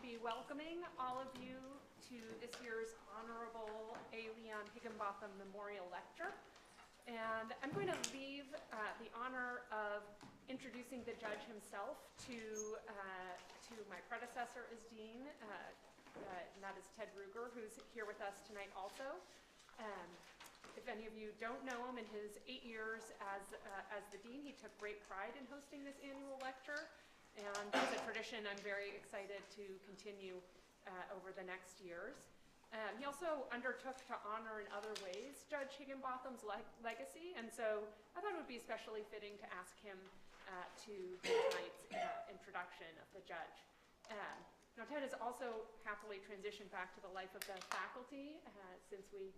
be welcoming all of you to this year's Honorable A. Leon Higginbotham Memorial Lecture. And I'm going to leave the honor of introducing the judge himself to my predecessor as dean, and that is Ted Ruger, who's here with us tonight also. If any of you don't know him, in his 8 years as the dean, he took great pride in hosting this annual lecture. And as a tradition, I'm very excited to continue over the next years. He also undertook to honor in other ways Judge Higginbotham's legacy, and so I thought it would be especially fitting to ask him to do tonight's introduction of the judge. Now, Ted has also happily transitioned back to the life of the faculty since we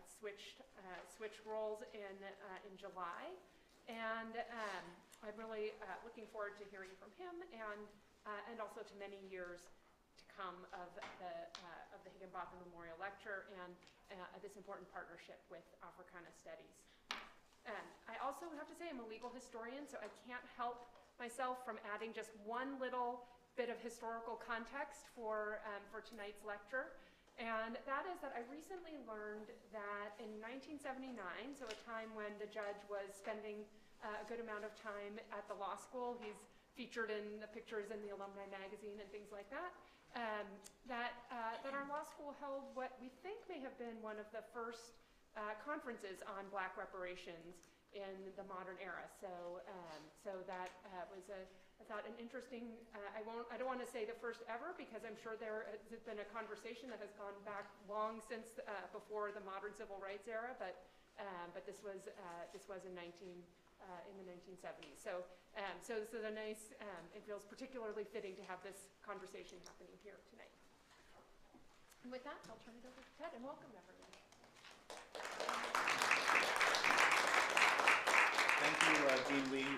switched roles in July. And I'm really looking forward to hearing from him and also to many years to come of the Higginbotham Memorial Lecture and this important partnership with Africana Studies. I also have to say I'm a legal historian, so I can't help myself from adding just one little bit of historical context for tonight's lecture. And that is that I recently learned that in 1979, so a time when the judge was spending a good amount of time at the law school, he's featured in the pictures in the alumni magazine and things like that, that our law school held what we think may have been one of the first conferences on Black reparations in the modern era. So that was I thought an interesting, I don't want to say the first ever, because I'm sure there has been a conversation that has gone back long since before the modern civil rights era, but this was in the 1970s. So this is a nice, it feels particularly fitting to have this conversation happening here tonight. And with that, I'll turn it over to Ted, and welcome everyone. Thank you, Dean Lee.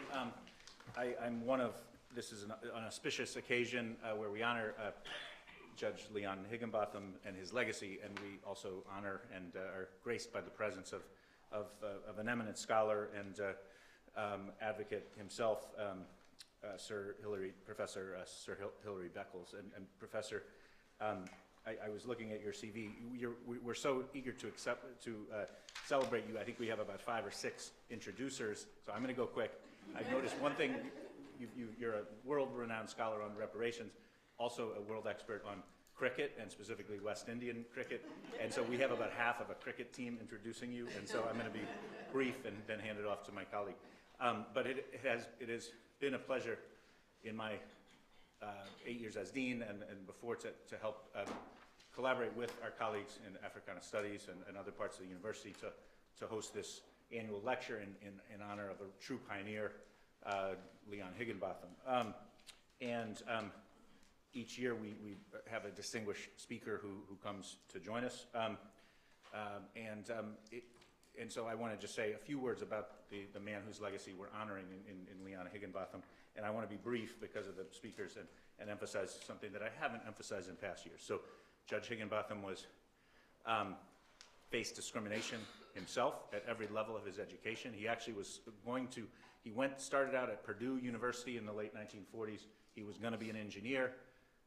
I'm one of, this is an auspicious occasion where we honor Judge Leon Higginbotham and his legacy, and we also honor and are graced by the presence of an eminent scholar and advocate himself, Professor Hilary Beckles. And Professor, I was looking at your CV. We're so eager to celebrate you. I think we have about 5 or 6 introducers, so I'm going to go quick. I've noticed one thing. You're a world-renowned scholar on reparations, also a world expert on cricket, and specifically West Indian cricket. And so we have about half of a cricket team introducing you, and so I'm going to be brief and then hand it off to my colleague. But it has been a pleasure in my 8 years as dean and before to help collaborate with our colleagues in Africana Studies and other parts of the university to host this annual lecture in honor of a true pioneer, Leon Higginbotham. Each year we have a distinguished speaker who comes to join us. And so I want to just say a few words about the man whose legacy we're honoring in Leon Higginbotham. And I want to be brief because of the speakers and emphasize something that I haven't emphasized in past years. So Judge Higginbotham faced discrimination himself at every level of his education. He actually was started out at Purdue University in the late 1940s. He was going to be an engineer,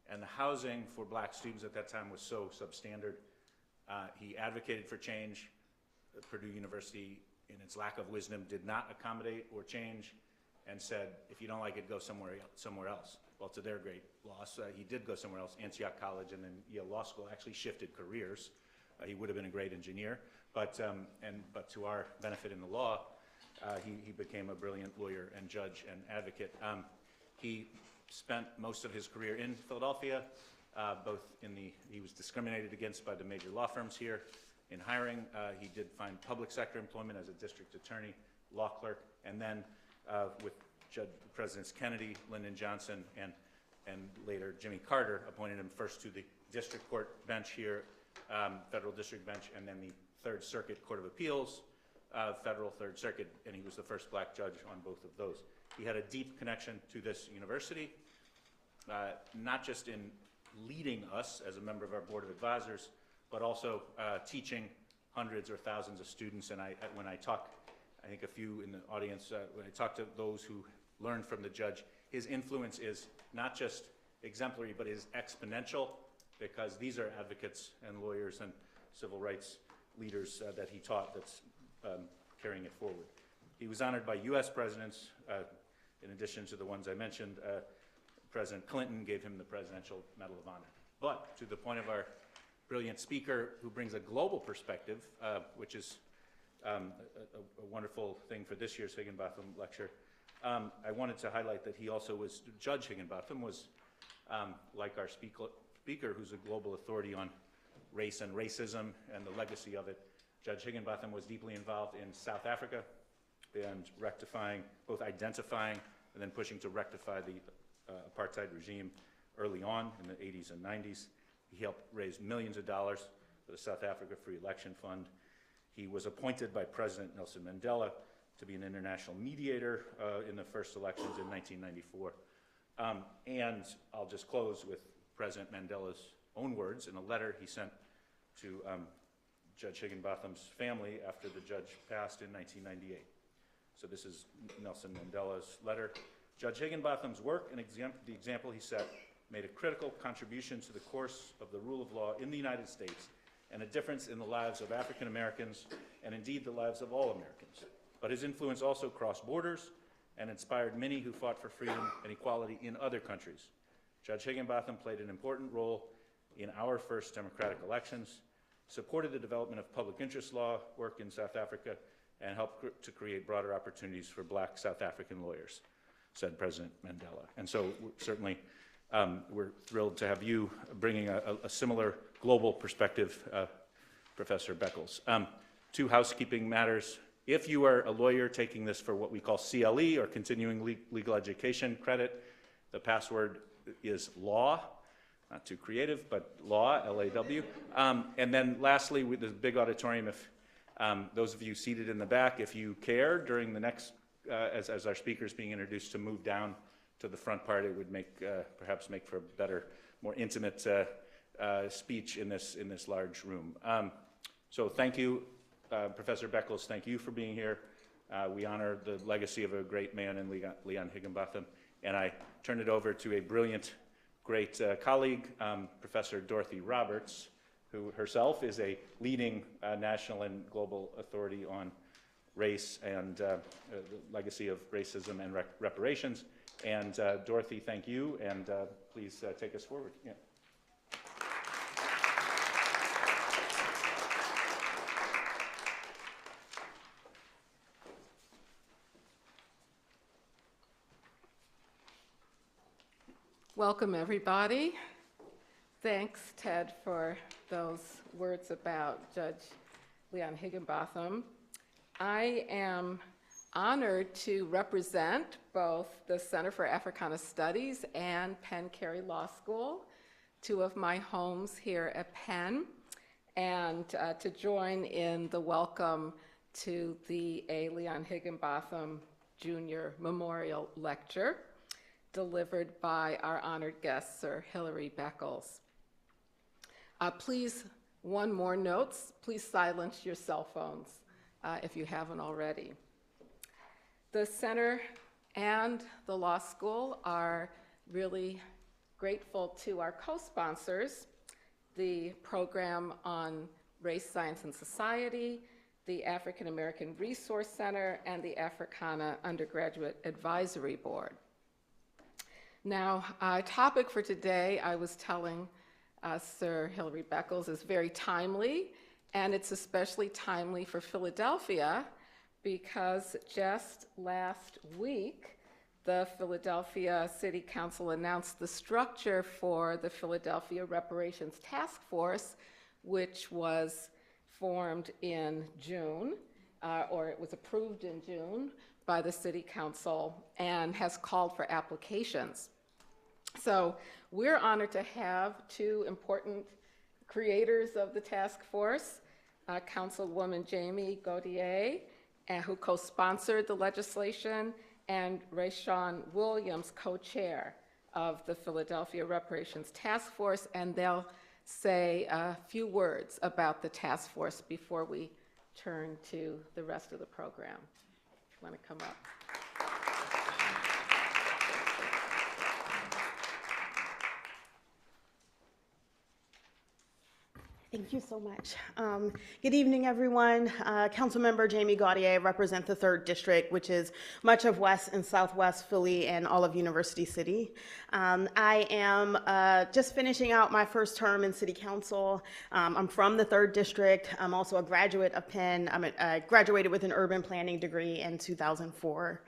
and the housing for black students at that time was so substandard. He advocated for change. Purdue University, in its lack of wisdom, did not accommodate or change and said, if you don't like it, go somewhere else. Well, to their great loss, he did go somewhere else. Antioch College and then Yale Law School actually shifted careers. He would have been a great engineer, but to our benefit in the law, he became a brilliant lawyer and judge and advocate. He spent most of his career in Philadelphia, he was discriminated against by the major law firms here in hiring. He did find public sector employment as a district attorney, law clerk, and then with Presidents Kennedy, Lyndon Johnson, and later Jimmy Carter appointed him first to the district court bench here, federal district bench, and then the Third Circuit Court of Appeals, federal Third Circuit, and he was the first black judge on both of those. He had a deep connection to this university, not just in leading us as a member of our board of advisors, but also teaching hundreds or thousands of students. And when I talk, I think a few in the audience, when I talk to those who learned from the judge, his influence is not just exemplary, but is exponential, because these are advocates and lawyers and civil rights leaders that he taught that's carrying it forward. He was honored by U.S. presidents, in addition to the ones I mentioned. President Clinton gave him the Presidential Medal of Honor. But to the point of our brilliant speaker, who brings a global perspective, which is a wonderful thing for this year's Higginbotham lecture, I wanted to highlight that he also was, Judge Higginbotham was, like our speaker, who's a global authority on race and racism and the legacy of it. Judge Higginbotham was deeply involved in South Africa and rectifying, both identifying and then pushing to rectify the apartheid regime early on in the 80s and 90s. He helped raise millions of dollars for the South Africa Free Election Fund. He was appointed by President Nelson Mandela to be an international mediator in the first elections in 1994. And I'll just close with President Mandela's own words in a letter he sent to Judge Higginbotham's family after the judge passed in 1998. So this is Nelson Mandela's letter. Judge Higginbotham's work and the example he set made a critical contribution to the course of the rule of law in the United States and a difference in the lives of African Americans and indeed the lives of all Americans. But his influence also crossed borders and inspired many who fought for freedom and equality in other countries. Judge Higginbotham played an important role in our first democratic elections, supported the development of public interest law work in South Africa, and helped to create broader opportunities for black South African lawyers, said President Mandela. And so certainly we're thrilled to have you bringing a similar global perspective, Professor Beckles. Two housekeeping matters. If you are a lawyer taking this for what we call CLE, or continuing legal education credit, the password is law. Not too creative, but law, L-A-W. And then lastly, with the big auditorium, if those of you seated in the back, if you care during the next, as our speaker is being introduced, to move down to the front part, it would perhaps make for a better, more intimate speech in this large room. So thank you, Professor Beckles, thank you for being here. We honor the legacy of a great man in Leon Higginbotham, and I turn it over to a brilliant, great colleague, Professor Dorothy Roberts, who herself is a leading national and global authority on race and the legacy of racism and reparations. And Dorothy, thank you, and please take us forward. Yeah. Welcome, everybody. Thanks, Ted, for those words about Judge Leon Higginbotham. I am honored to represent both the Center for Africana Studies and Penn Law School, two of my homes here at Penn, and to join in the welcome to the A. Leon Higginbotham Jr. Memorial Lecture, delivered by our honored guest, Sir Hilary Beckles. Please, one more note, please silence your cell phones if you haven't already. The center and the law school are really grateful to our co-sponsors, the program on race, science, and society, the African American Resource Center, and the Africana Undergraduate Advisory Board. Now, our topic for today, I was telling Sir Hilary Beckles, is very timely, and it's especially timely for Philadelphia because just last week, the Philadelphia City Council announced the structure for the Philadelphia Reparations Task Force, which was formed in June, or it was approved in June by the City Council, and has called for applications. So we're honored to have two important creators of the task force, Councilwoman Jamie Gautier, who co-sponsored the legislation, and Rayshawn Williams, co-chair of the Philadelphia Reparations Task Force, and they'll say a few words about the task force before we turn to the rest of the program. If you want to come up. Thank you so much. Good evening, everyone. Councilmember Jamie Gaudier, I represent the 3rd District, which is much of West and Southwest Philly and all of University City. I am just finishing out my first term in City Council. I'm from the 3rd District. I'm also a graduate of Penn. I graduated with an urban planning degree in 2004.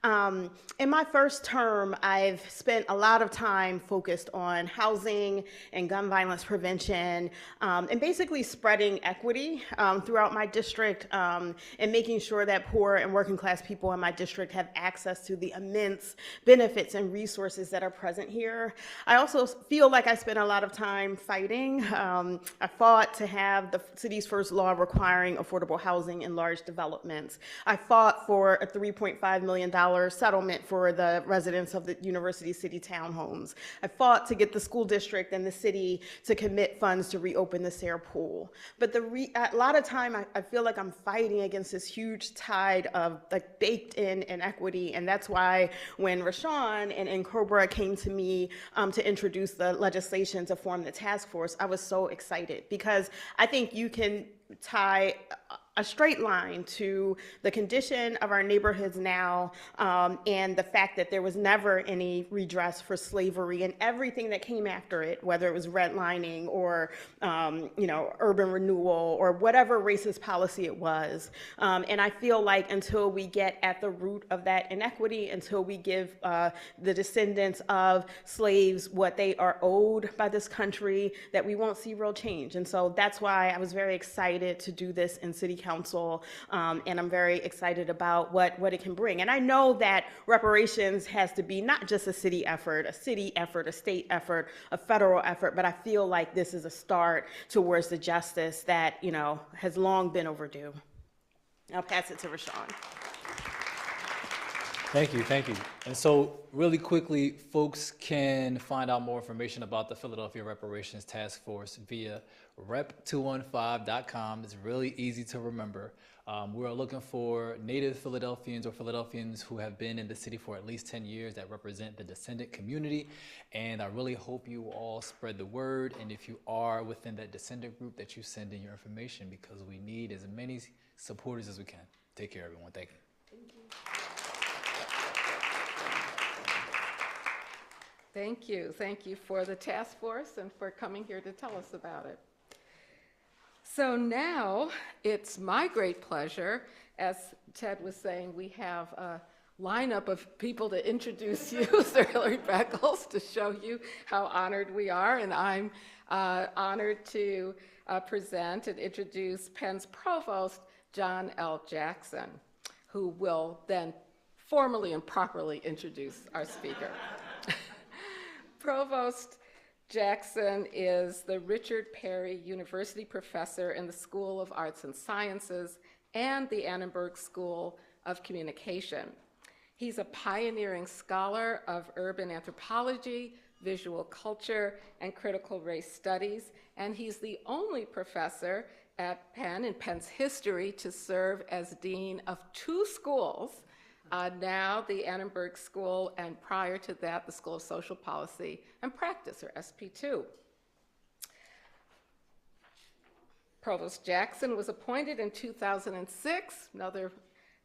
In my first term, I've spent a lot of time focused on housing and gun violence prevention, and basically spreading equity throughout my district, and making sure that poor and working class people in my district have access to the immense benefits and resources that are present here. I also feel like I spent a lot of time fighting. I fought to have the city's first law requiring affordable housing in large developments. I fought for a $3.5 million settlement for the residents of the University City townhomes. I fought to get the school district and the city to commit funds to reopen the Sayre Pool. But a lot of time, I feel like I'm fighting against this huge tide of like baked in inequity, and that's why when Rashawn and Cobra came to me to introduce the legislation to form the task force, I was so excited because I think you can tie a straight line to the condition of our neighborhoods now, and the fact that there was never any redress for slavery and everything that came after it, whether it was redlining or urban renewal or whatever racist policy it was. And I feel like until we get at the root of that inequity, until we give the descendants of slaves what they are owed by this country, that we won't see real change. And so that's why I was very excited to do this in City Council, and I'm very excited about what it can bring. And I know that reparations has to be not just a city effort, a state effort, a federal effort, but I feel like this is a start towards the justice that, has long been overdue. I'll pass it to Rashawn. Thank you. And so really quickly, folks can find out more information about the Philadelphia Reparations Task Force via rep215.com. It's really easy to remember. We're looking for native Philadelphians or Philadelphians who have been in the city for at least 10 years that represent the descendant community. And I really hope you all spread the word. And if you are within that descendant group, that you send in your information, because we need as many supporters as we can. Take care, everyone. Thank you. Thank you. Thank you for the task force and for coming here to tell us about it. So now it's my great pleasure, as Ted was saying, we have a lineup of people to introduce you, Sir Hilary Beckles, to show you how honored we are. And I'm honored to present and introduce Penn's Provost, John L. Jackson, who will then formally and properly introduce our speaker. Provost Jackson is the Richard Perry University Professor in the School of Arts and Sciences and the Annenberg School of Communication. He's a pioneering scholar of urban anthropology, visual culture, and critical race studies, and he's the only professor at Penn in Penn's history to serve as dean of 2 schools, now the Annenberg School, and prior to that, the School of Social Policy and Practice, or SP2. Provost Jackson was appointed in 2006, another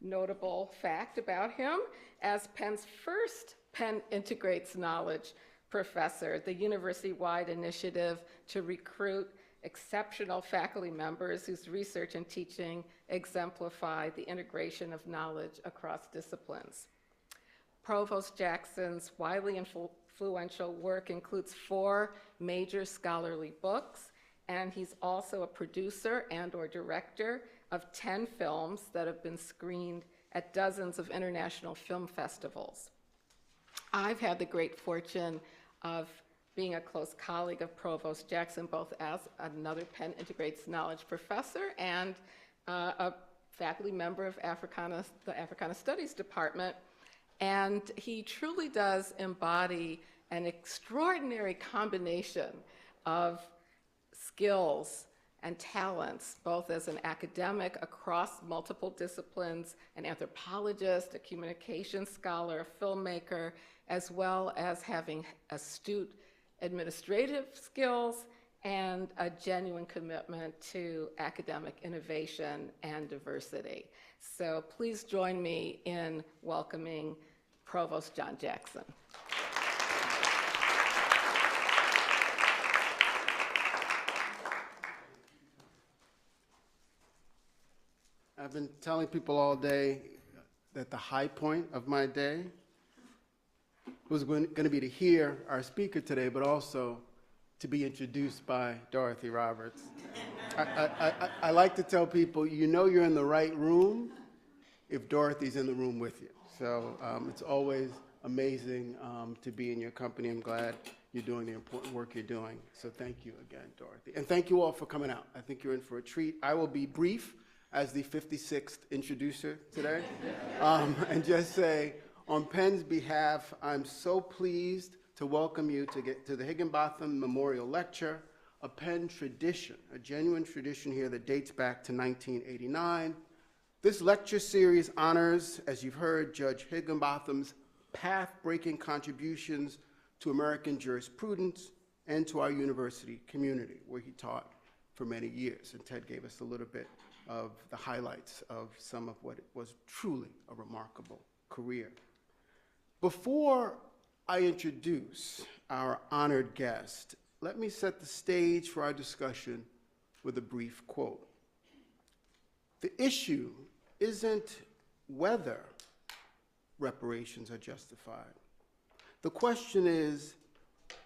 notable fact about him, as Penn's first Penn Integrates Knowledge professor, the university-wide initiative to recruit exceptional faculty members whose research and teaching exemplify the integration of knowledge across disciplines. Provost Jackson's widely influential work includes 4 major scholarly books, and he's also a producer and/or director of 10 films that have been screened at dozens of international film festivals. I've had the great fortune of being a close colleague of Provost Jackson, both as another Penn Integrates Knowledge professor and a faculty member of the Africana Studies department. And he truly does embody an extraordinary combination of skills and talents, both as an academic across multiple disciplines, an anthropologist, a communications scholar, a filmmaker, as well as having astute administrative skills and a genuine commitment to academic innovation and diversity. So please join me in welcoming Provost John Jackson. I've been telling people all day that the high point of my day was going to be to hear our speaker today, but also to be introduced by Dorothy Roberts. I like to tell people, you know you're in the right room if Dorothy's in the room with you. So it's always amazing to be in your company. I'm glad you're doing the important work you're doing. So thank you again, Dorothy. And thank you all for coming out. I think you're in for a treat. I will be brief as the 56th introducer today, and just say, on Penn's behalf, I'm so pleased to welcome you to the Higginbotham Memorial Lecture, a Penn tradition, a genuine tradition here that dates back to 1989. This lecture series honors, as you've heard, Judge Higginbotham's path-breaking contributions to American jurisprudence and to our university community, where he taught for many years. And Ted gave us a little bit of the highlights of some of what was truly a remarkable career. Before I introduce our honored guest, let me set the stage for our discussion with a brief quote. The issue isn't whether reparations are justified. The question is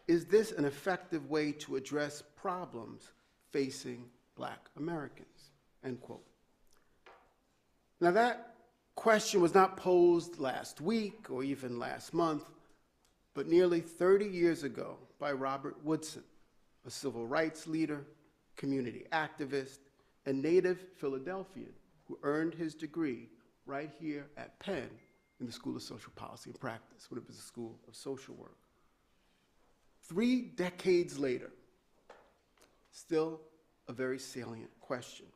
this an effective way to address problems facing Black Americans? End quote. Now that question was not posed last week or even last month, but nearly 30 years ago by Robert Woodson, a civil rights leader, community activist, and native Philadelphian who earned his degree right here at Penn in the School of Social Policy and Practice, when it was the School of Social Work. 3 decades later, still a very salient question.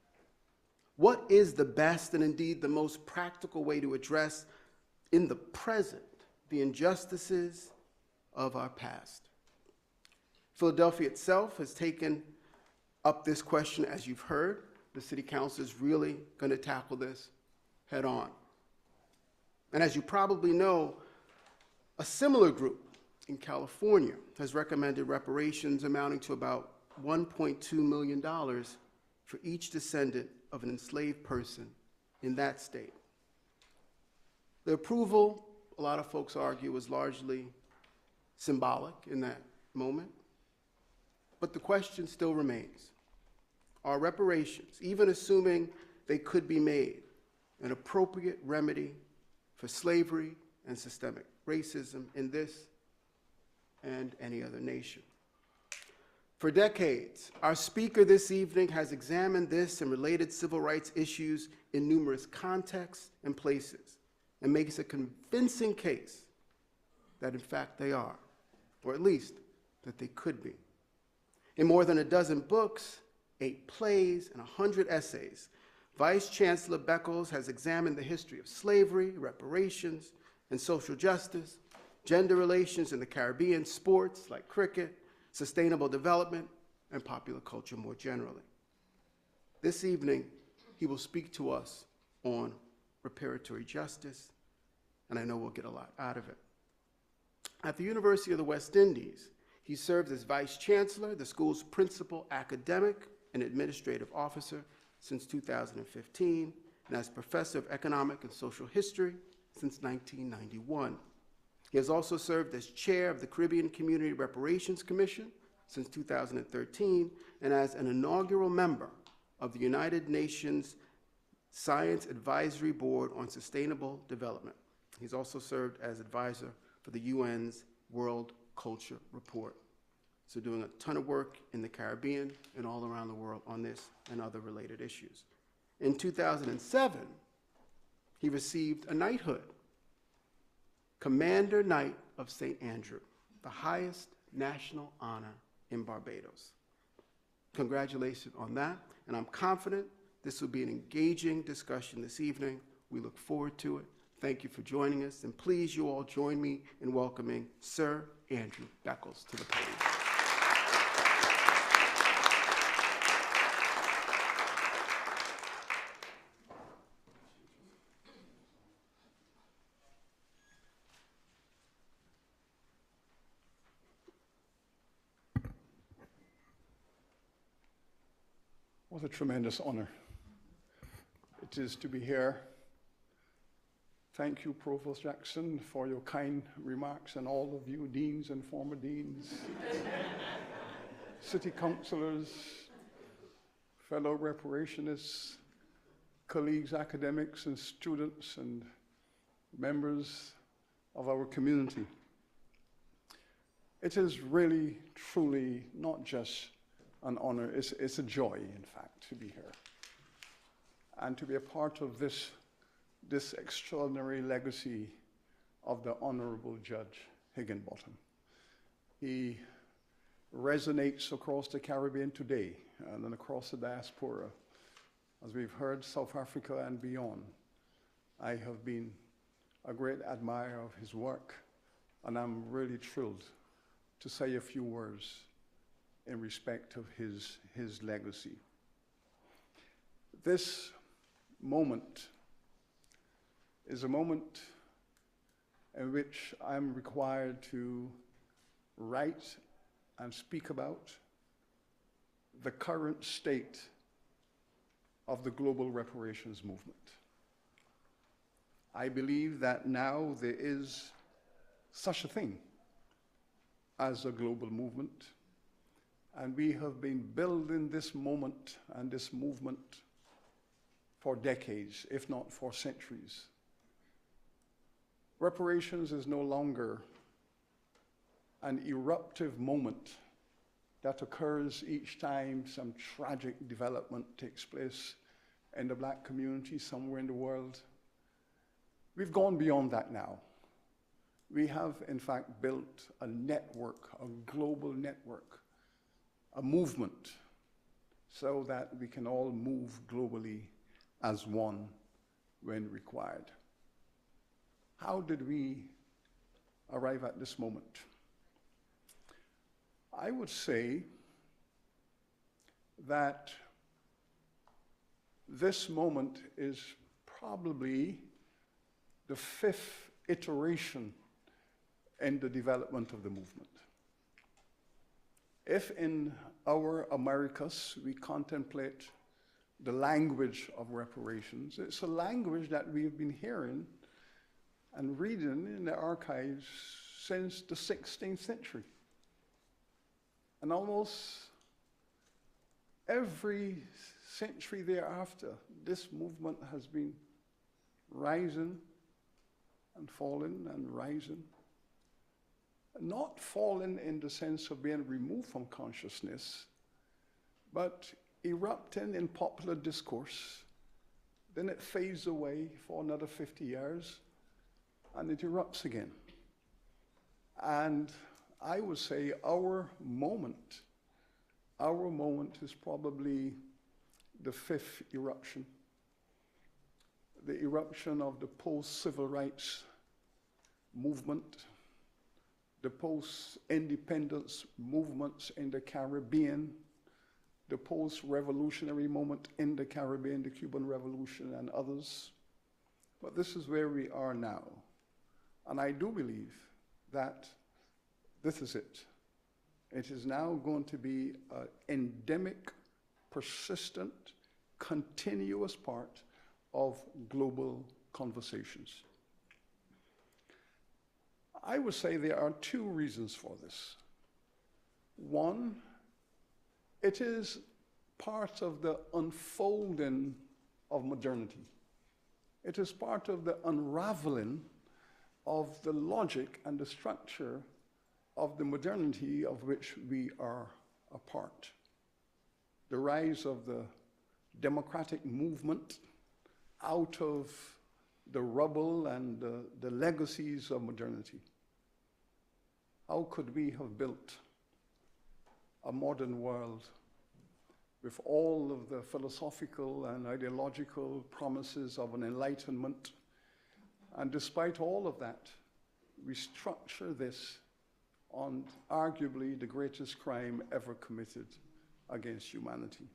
What is the best and indeed the most practical way to address in the present the injustices of our past? Philadelphia itself has taken up this question, as you've heard. The City Council is really going to tackle this head on. And as you probably know, a similar group in California has recommended reparations amounting to about $1.2 million for each descendant of an enslaved person in that state. The approval, a lot of folks argue, was largely symbolic in that moment. But the question still remains. Are reparations, even assuming they could be made, an appropriate remedy for slavery and systemic racism in this and any other nation? For decades, our speaker this evening has examined this and related civil rights issues in numerous contexts and places, and makes a convincing case that in fact they are, or at least that they could be. In more than a dozen books, 8 plays, and 100 essays, Vice Chancellor Beckles has examined the history of slavery, reparations, and social justice, gender relations in the Caribbean, sports like cricket, sustainable development, and popular culture more generally. This evening, he will speak to us on reparatory justice, and I know we'll get a lot out of it. At the University of the West Indies, he served as Vice Chancellor, the school's principal academic and administrative officer since 2015, and as Professor of Economic and Social History since 1991. He has also served as chair of the Caribbean Community Reparations Commission since 2013, and as an inaugural member of the United Nations Science Advisory Board on Sustainable Development. He's also served as advisor for the UN's World Culture Report. So doing a ton of work in the Caribbean and all around the world on this and other related issues. In 2007, he received a knighthood, Commander Knight of St. Andrew, the highest national honor in Barbados. Congratulations on that, and I'm confident this will be an engaging discussion this evening. We look forward to it. Thank you for joining us, and please you all join me in welcoming Sir Andrew Beckles to the podium. What a tremendous honor it is to be here. Thank you, Provost Jackson, for your kind remarks, and all of you deans and former deans, city councilors, fellow reparationists, colleagues, academics, and students, and members of our community. It is really, truly not just an honor, it's a joy, in fact, to be here and to be a part of this extraordinary legacy of the Honorable Judge Higginbotham. He resonates across the Caribbean today and then across the diaspora. As we've heard, South Africa and beyond. I have been a great admirer of his work, and I'm really thrilled to say a few words in respect of his legacy. This moment is a moment in which I'm required to write and speak about the current state of the global reparations movement. I believe that now there is such a thing as a global movement, and we have been building this moment and this movement for decades, if not for centuries. Reparations is no longer an eruptive moment that occurs each time some tragic development takes place in the Black community somewhere in the world. We've gone beyond that now. We have, in fact, built a network, a global network, a movement, so that we can all move globally as one when required. How did we arrive at this moment? I would say that this moment is probably the fifth iteration in the development of the movement. If in our Americas we contemplate the language of reparations, it's a language that we've been hearing and reading in the archives since the 16th century. And almost every century thereafter, this movement has been rising and falling and rising. Not falling in the sense of being removed from consciousness, but erupting in popular discourse. Then it fades away for another 50 years, and it erupts again. And I would say our moment is probably the fifth eruption. The eruption of the post-civil rights movement, the post-independence movements in the Caribbean, the post-revolutionary moment in the Caribbean, the Cuban Revolution and others. But this is where we are now. And I do believe that this is it. It is now going to be an endemic, persistent, continuous part of global conversations. I would say there are two reasons for this. One, it is part of the unfolding of modernity. It is part of the unraveling of the logic and the structure of the modernity of which we are a part. The rise of the democratic movement out of the rubble and the legacies of modernity. How could we have built a modern world with all of the philosophical and ideological promises of an enlightenment? And despite all of that, we structure this on arguably the greatest crime ever committed against humanity.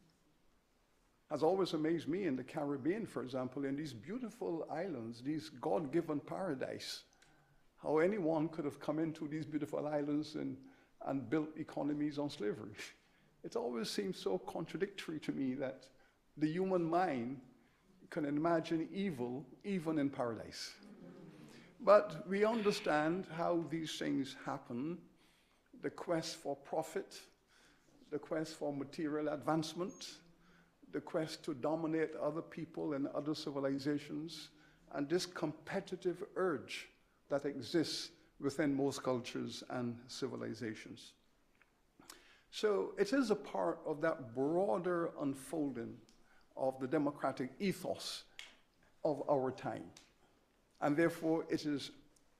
Has always amazed me in the Caribbean, for example, in these beautiful islands, these God-given paradise, how anyone could have come into these beautiful islands and built economies on slavery. it always seems so contradictory to me that the human mind can imagine evil even in paradise. But we understand how these things happen, the quest for profit, the quest for material advancement, the quest to dominate other people and other civilizations, and this competitive urge that exists within most cultures and civilizations. So it is a part of that broader unfolding of the democratic ethos of our time. And therefore, it is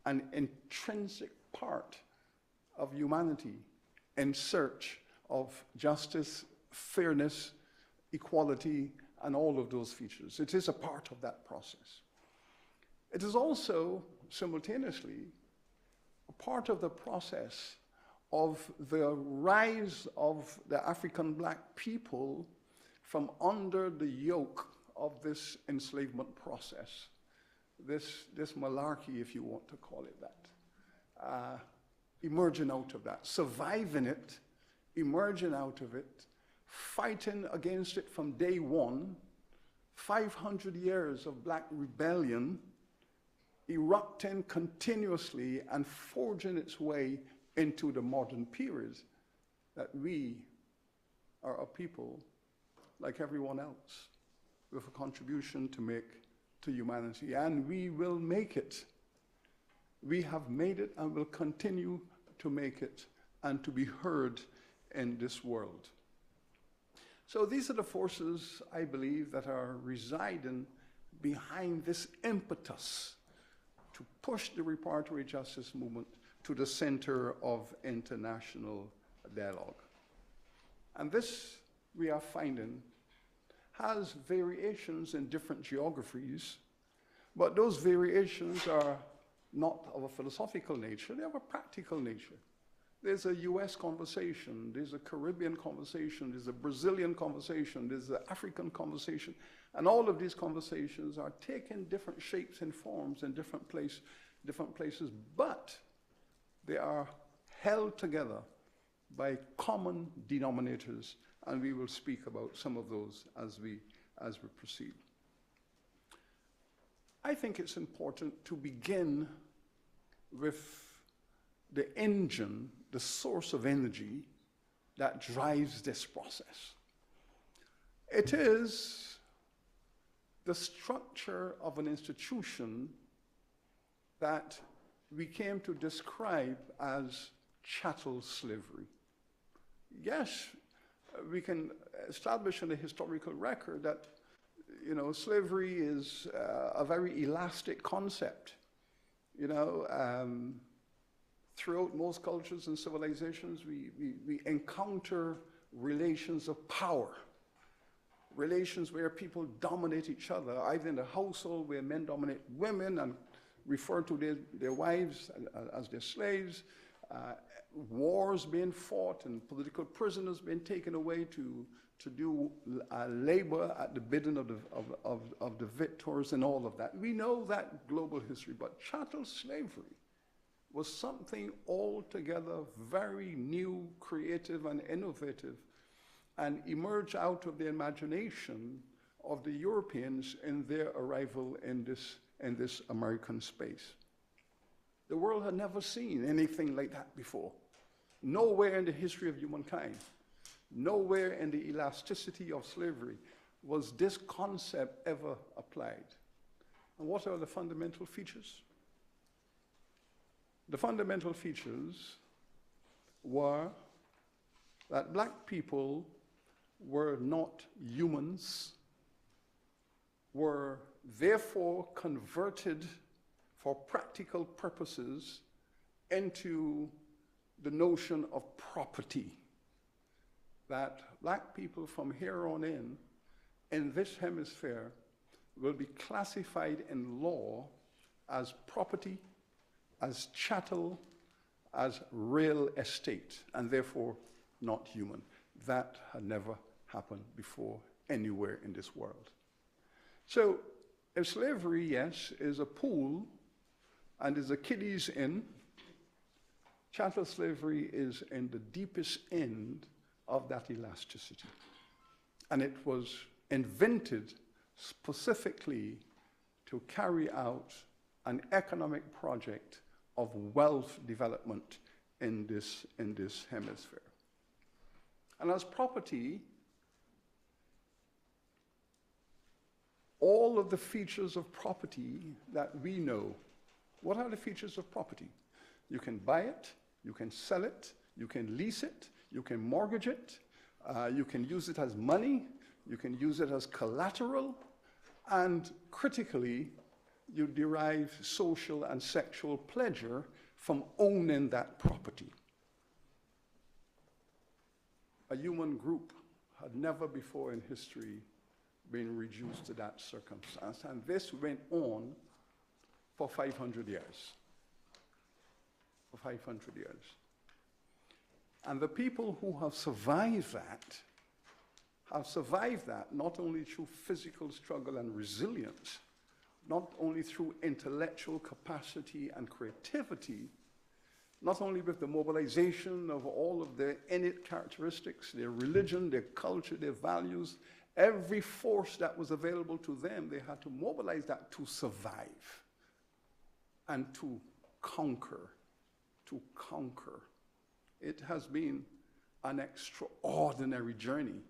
an intrinsic part of humanity in search of justice, fairness, equality, and all of those features. It is a part of that process. It is also, simultaneously, a part of the process of the rise of the African black people from under the yoke of this enslavement process, this malarkey, if you want to call it that, emerging out of that, surviving it, emerging out of it, fighting against it from day one, 500 years of black rebellion, erupting continuously and forging its way into the modern period, that we are a people like everyone else with a contribution to make to humanity, and we will make it. We have made it and will continue to make it and to be heard in this world. So these are the forces, I believe, that are residing behind this impetus to push the reparatory justice movement to the center of international dialogue. And this, we are finding, has variations in different geographies, but those variations are not of a philosophical nature, they have a practical nature. There's a US conversation, there's a Caribbean conversation, there's a Brazilian conversation, there's an African conversation, and all of these conversations are taking different shapes and forms in different places, but they are held together by common denominators, and we will speak about some of those as we proceed. I think it's important to begin with the engine, the source of energy that drives this process. It is the structure of an institution that we came to describe as chattel slavery. Yes, we can establish in the historical record that, you know, slavery is a very elastic concept. You know, throughout most cultures and civilizations, we encounter relations of power, relations where people dominate each other, either in the household where men dominate women and refer to their wives as their slaves, wars being fought and political prisoners being taken away to do labor at the bidding of the victors and all of that. We know that global history, but chattel slavery was something altogether very new, creative, and innovative, and emerged out of the imagination of the Europeans in their arrival in this American space. The world had never seen anything like that before. Nowhere in the history of humankind, nowhere in the elasticity of slavery was this concept ever applied. And what are the fundamental features? The fundamental features were that black people were not humans, were therefore converted for practical purposes into the notion of property. That black people from here on in this hemisphere, will be classified in law as property, as chattel, as real estate, and therefore not human. That had never happened before anywhere in this world. So, if slavery, yes, is a pool and is a kiddies inn, chattel slavery is in the deepest end of that elasticity. And it was invented specifically to carry out an economic project of wealth development in this hemisphere. And as property, all of the features of property that we know, what are the features of property? You can buy it, you can sell it, you can lease it, you can mortgage it, you can use it as money, you can use it as collateral, and critically, you derive social and sexual pleasure from owning that property. A human group had never before in history been reduced to that circumstance, and this went on for 500 years. For 500 years. And the people who have survived that not only through physical struggle and resilience, not only through intellectual capacity and creativity, not only with the mobilization of all of their innate characteristics, their religion, their culture, their values, every force that was available to them, they had to mobilize that to survive and to conquer. To conquer. It has been an extraordinary journey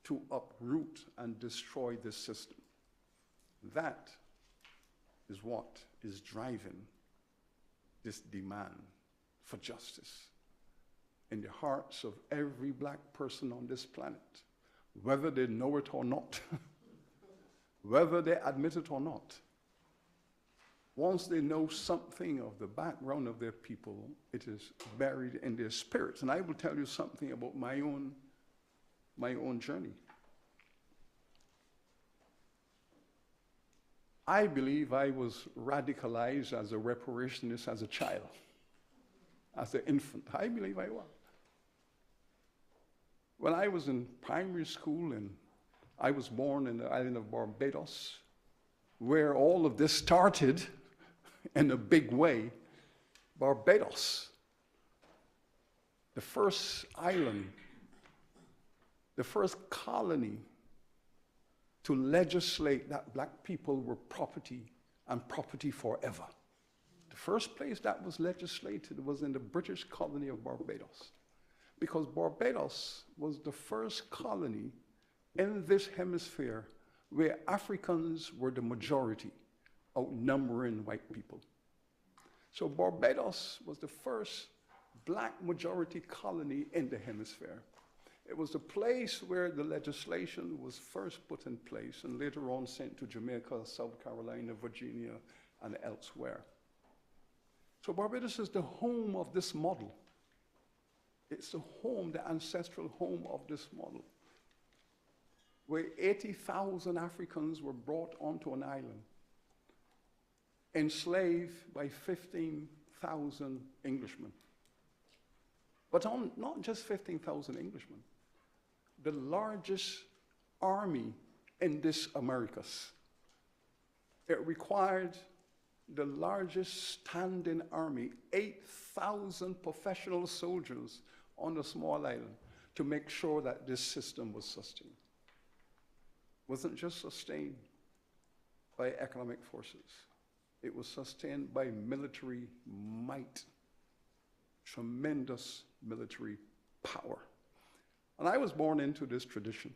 to uproot and destroy this system. That is what is driving this demand for justice in the hearts of every black person on this planet, whether they know it or not, whether they admit it or not. Once they know something of the background of their people, it is buried in their spirits. And I will tell you something about my own journey. I believe I was radicalized as a reparationist as a child, as an infant. I believe I was. When I was in primary school, and I was born in the island of Barbados, where all of this started in a big way. Barbados, the first island, the first colony to legislate that black people were property and property forever. The first place that was legislated was in the British colony of Barbados, because Barbados was the first colony in this hemisphere where Africans were the majority, outnumbering white people. So Barbados was the first black majority colony in the hemisphere. It was the place where the legislation was first put in place and later on sent to Jamaica, South Carolina, Virginia, and elsewhere. So Barbados is the home of this model. It's the home, the ancestral home of this model, where 80,000 Africans were brought onto an island, enslaved by 15,000 Englishmen. But not just 15,000 Englishmen, the largest army in this Americas. It required the largest standing army, 8,000 professional soldiers on a small island to make sure that this system was sustained. It wasn't just sustained by economic forces. It was sustained by military might, tremendous military power. And I was born into this tradition.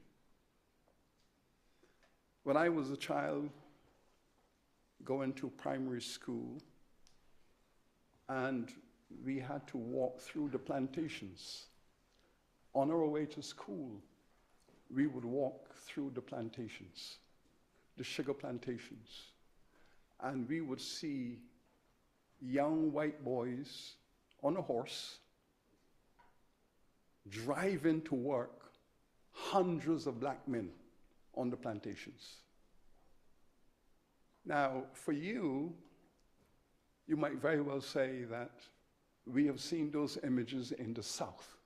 When I was a child going to primary school, and we had to walk through the plantations. On our way to school, we would walk through the plantations, the sugar plantations, and we would see young white boys on a horse driving to work hundreds of black men on the plantations. Now, for you, you might very well say that we have seen those images in the South.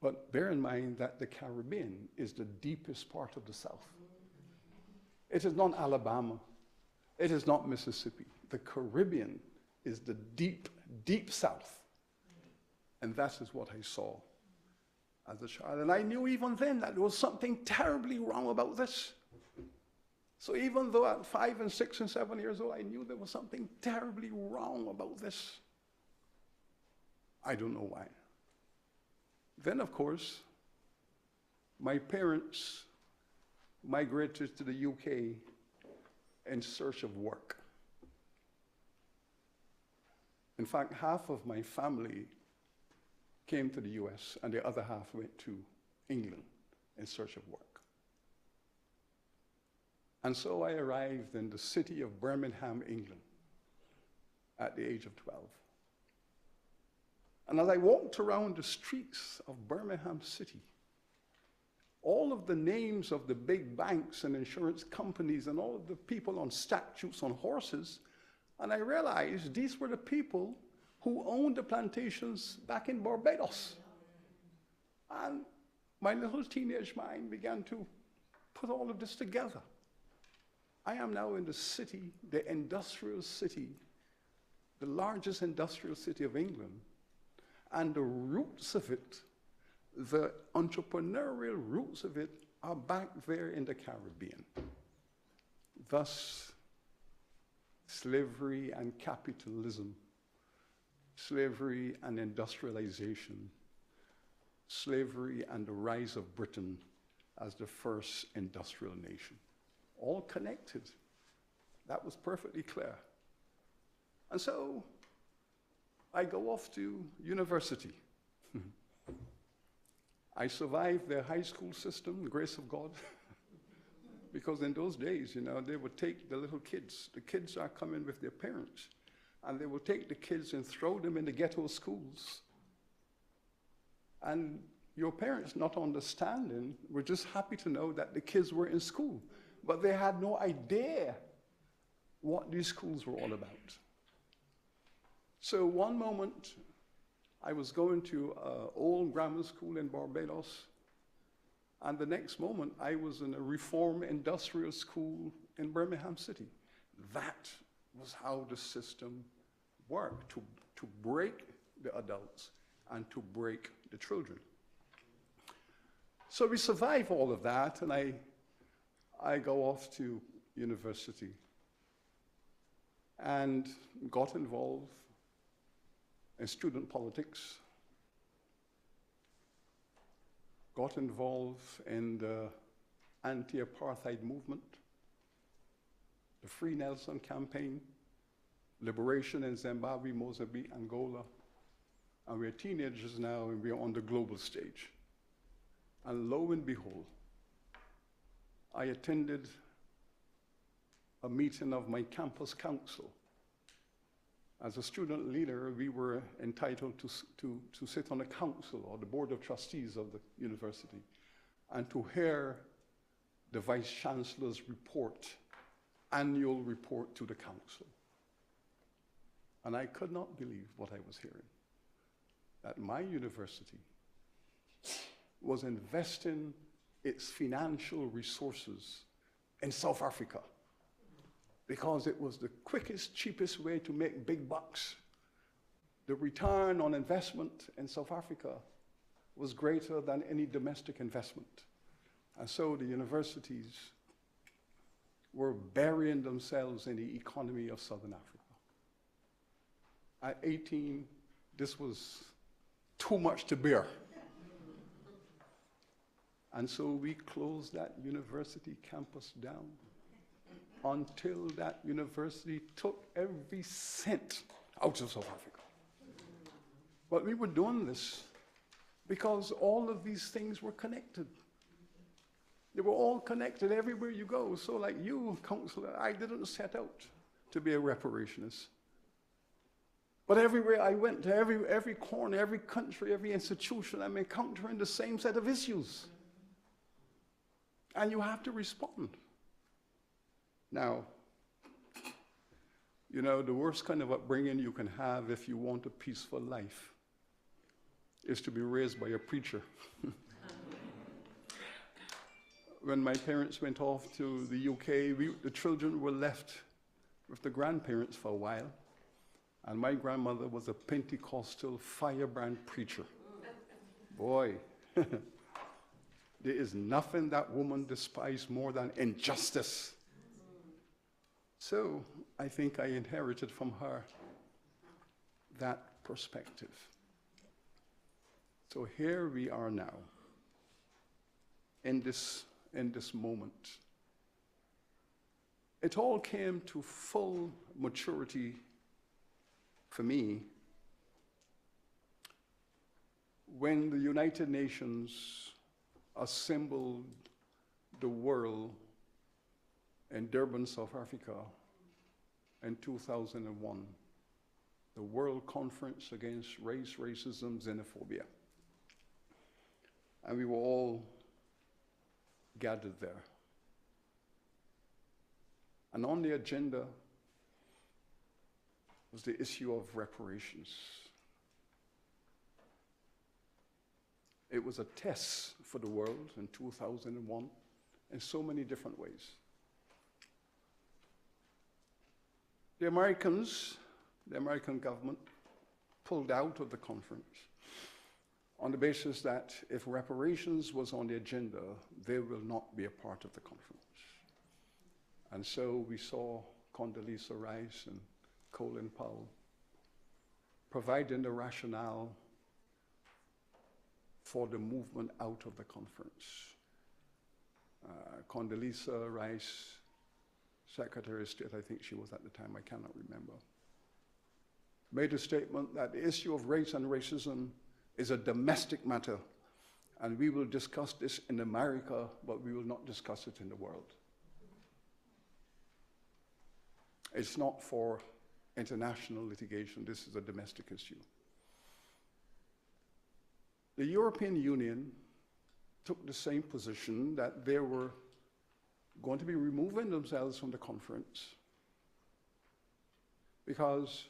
But bear in mind that the Caribbean is the deepest part of the South. It is not Alabama. It is not Mississippi. The Caribbean is the deep, deep South. And that is what I saw as a child. And I knew even then that there was something terribly wrong about this. So even though at 5 and 6 and 7 years old, I knew there was something terribly wrong about this. I don't know why. Then, of course, my parents migrated to the UK in search of work. In fact, half of my family came to the US, and the other half went to England in search of work. And so I arrived in the city of Birmingham, England, at the age of 12. And as I walked around the streets of Birmingham City, all of the names of the big banks and insurance companies and all of the people on statues on horses, and I realized these were the people who owned the plantations back in Barbados. And my little teenage mind began to put all of this together. I am now in the city, the industrial city, the largest industrial city of England, and the roots of it, the entrepreneurial roots of it, are back there in the Caribbean. Thus, slavery and capitalism, slavery and industrialization, slavery and the rise of Britain as the first industrial nation. All connected. That was perfectly clear. And so I go off to university. I survived the high school system, the grace of God, because in those days, you know, they would take the little kids. The kids are coming with their parents, and they would take the kids and throw them in the ghetto schools. And your parents, not understanding, were just happy to know that the kids were in school, but they had no idea what these schools were all about. So one moment, I was going to an old grammar school in Barbados, and the next moment, I was in a reform industrial school in Birmingham City. That was how the system worked, to break the adults and to break the children. So we survive all of that, and I go off to university and got involved in student politics, got involved in the anti-apartheid movement, the Free Nelson campaign, liberation in Zimbabwe, Mozambique, Angola, and we're teenagers now and we're on the global stage. And lo and behold, I attended a meeting of my campus council. As a student leader, we were entitled to sit on the council or the board of trustees of the university and to hear the vice chancellor's report, annual report to the council. And I could not believe what I was hearing, that my university was investing its financial resources in South Africa because it was the quickest, cheapest way to make big bucks. The return on investment in South Africa was greater than any domestic investment. And so the universities were burying themselves in the economy of Southern Africa. At 18, this was too much to bear. And so we closed that university campus down until that university took every cent out of South Africa. But we were doing this because all of these things were connected. They were all connected everywhere you go. So like you, counselor, I didn't set out to be a reparationist. But everywhere I went, to every corner, every country, every institution, I'm encountering the same set of issues. And you have to respond. Now, you know, the worst kind of upbringing you can have if you want a peaceful life is to be raised by a preacher. When my parents went off to the UK, the children were left with the grandparents for a while. And my grandmother was a Pentecostal firebrand preacher. Boy, there is nothing that woman despised more than injustice. So I think I inherited from her that perspective. So here we are now, in this moment. It all came to full maturity for me when the United Nations assembled the world in Durban, South Africa in 2001, the World Conference Against Race, Racism, Xenophobia. And we were all gathered there. And on the agenda was the issue of reparations. It was a test for the world in 2001 in so many different ways. The American government pulled out of the conference on the basis that if reparations was on the agenda, they will not be a part of the conference. And so we saw Condoleezza Rice and Colin Powell providing the rationale for the movement out of the conference. Condoleezza Rice, Secretary of State, I think she was at the time, I cannot remember, made a statement that the issue of race and racism is a domestic matter, and we will discuss this in America, but we will not discuss it in the world. It's not for international litigation, this is a domestic issue. The European Union took the same position, that they were going to be removing themselves from the conference because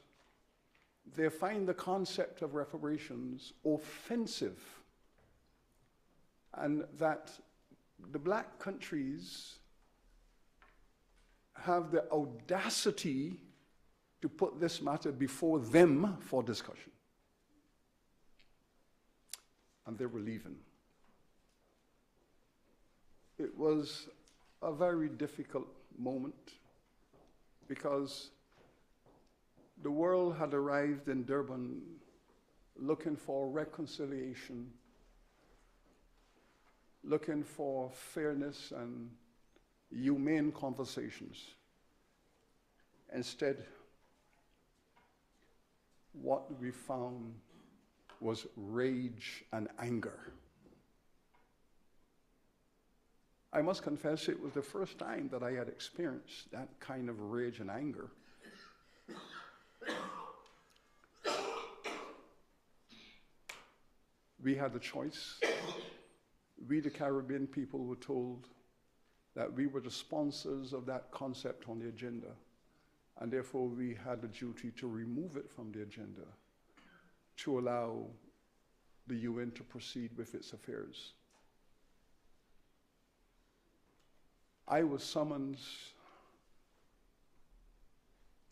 they find the concept of reparations offensive, and that the black countries have the audacity to put this matter before them for discussion. And they were leaving. It was a very difficult moment because the world had arrived in Durban looking for reconciliation, looking for fairness and humane conversations. Instead, what we found was rage and anger. I must confess it was the first time that I had experienced that kind of rage and anger. We had a choice. We, the Caribbean people, were told that we were the sponsors of that concept on the agenda, and therefore we had the duty to remove it from the agenda to allow the UN to proceed with its affairs. I was summoned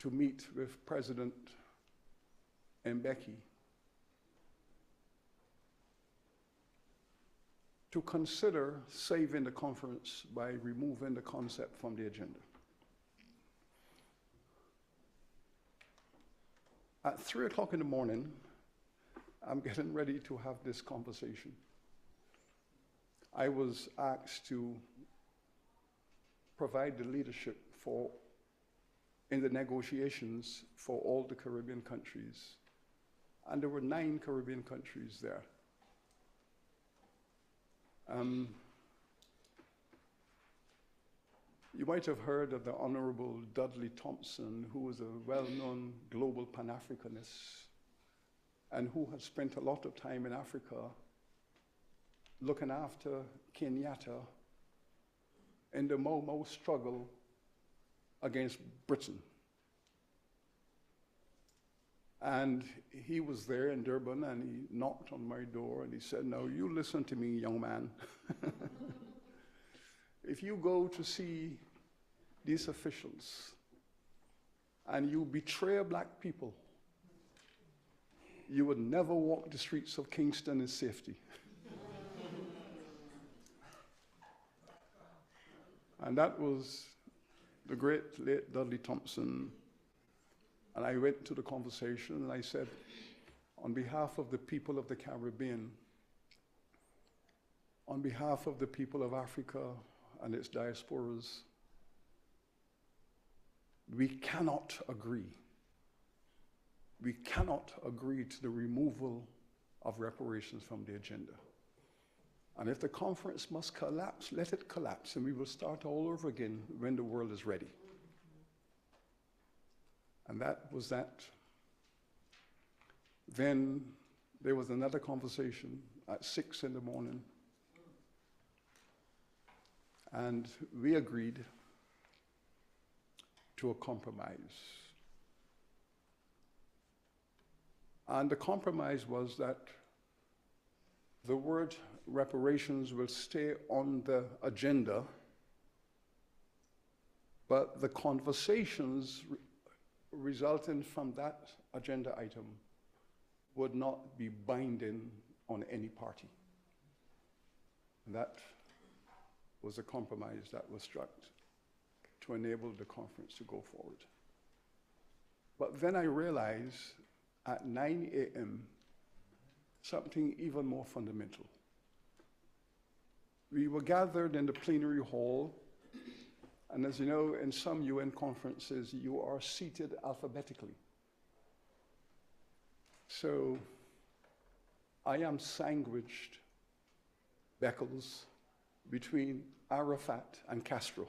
to meet with President Mbeki to consider saving the conference by removing the concept from the agenda. At 3 o'clock in the morning, I'm getting ready to have this conversation. I was asked to provide the leadership in the negotiations for all the Caribbean countries. And there were 9 Caribbean countries there. You might have heard of the Honorable Dudley Thompson, who was a well-known global Pan-Africanist and who had spent a lot of time in Africa looking after Kenyatta in the Mau Mau struggle against Britain. And he was there in Durban, and he knocked on my door and he said, "Now you listen to me, young man. If you go to see these officials and you betray black people you would never walk the streets of Kingston in safety. And that was the great late Dudley Thompson. And I went to the conversation and I said, on behalf of the people of the Caribbean, on behalf of the people of Africa and its diasporas, we cannot agree. We cannot agree to the removal of reparations from the agenda. And if the conference must collapse, let it collapse, and we will start all over again when the world is ready. And that was that. Then there was another conversation at 6 in the morning, and we agreed to a compromise. And the compromise was that the word reparations will stay on the agenda, but the conversations resulting from that agenda item would not be binding on any party. And that was a compromise that was struck to enable the conference to go forward. But then I realized at 9 a.m. something even more fundamental. We were gathered in the plenary hall, and as you know, in some UN conferences, you are seated alphabetically. So I am sandwiched, Beckles, between Arafat and Castro.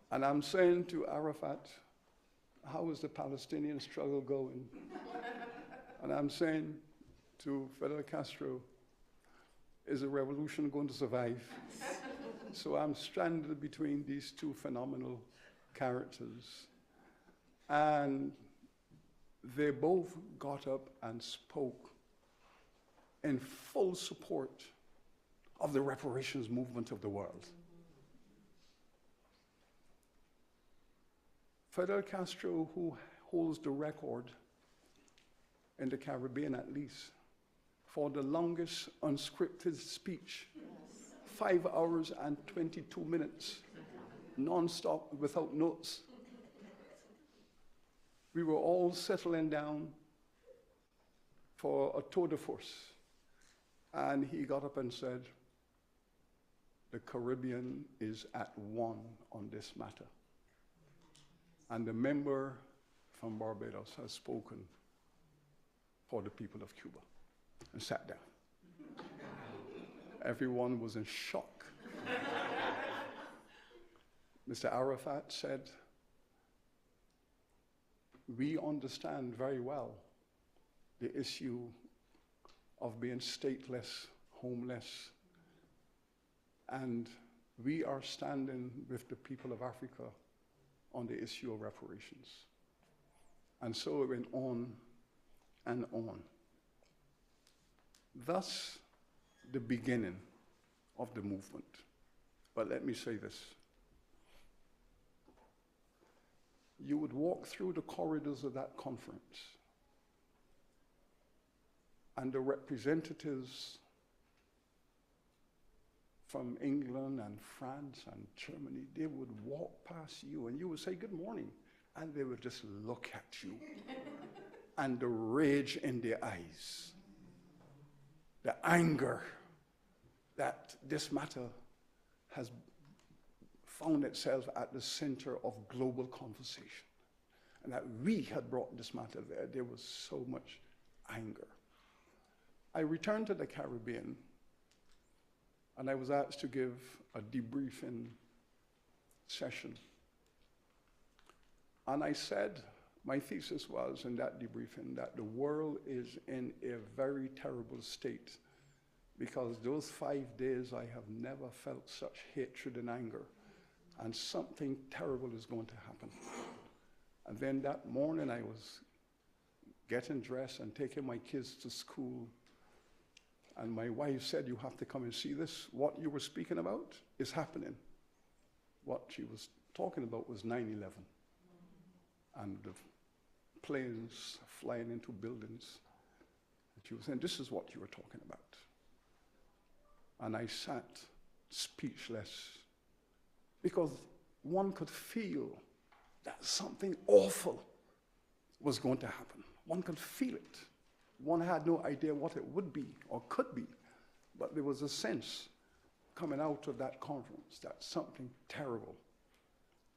And I'm saying to Arafat, how is the Palestinian struggle going? And I'm saying to Fidel Castro, is the revolution going to survive? So I'm stranded between these two phenomenal characters. And they both got up and spoke in full support of the reparations movement of the world. Fidel Castro, who holds the record in the Caribbean at least for the longest unscripted speech, 5 hours and 22 minutes, non-stop, without notes. We were all settling down for a tour de force. And he got up and said, the Caribbean is at one on this matter. And the member from Barbados has spoken for the people of Cuba, and sat down. Everyone was in shock. Mr. Arafat said, we understand very well the issue of being stateless, homeless, and we are standing with the people of Africa on the issue of reparations. And so it went on and on. Thus, the beginning of the movement. But let me say this. You would walk through the corridors of that conference, and the representatives from England and France and Germany, they would walk past you and you would say, good morning. And they would just look at you. And the rage in their eyes, the anger that this matter has found itself at the center of global conversation. And that we had brought this matter there was so much anger. I returned to the Caribbean, and I was asked to give a debriefing session. And I said, my thesis was in that debriefing that the world is in a very terrible state, because those 5 days I have never felt such hatred and anger, and something terrible is going to happen. And then that morning I was getting dressed and taking my kids to school, and my wife said, you have to come and see this. What you were speaking about is happening. What she was talking about was 9/11. and the planes flying into buildings. And she was saying, this is what you were talking about. And I sat speechless because one could feel that something awful was going to happen. One could feel it. One had no idea what it would be or could be, but there was a sense coming out of that conference that something terrible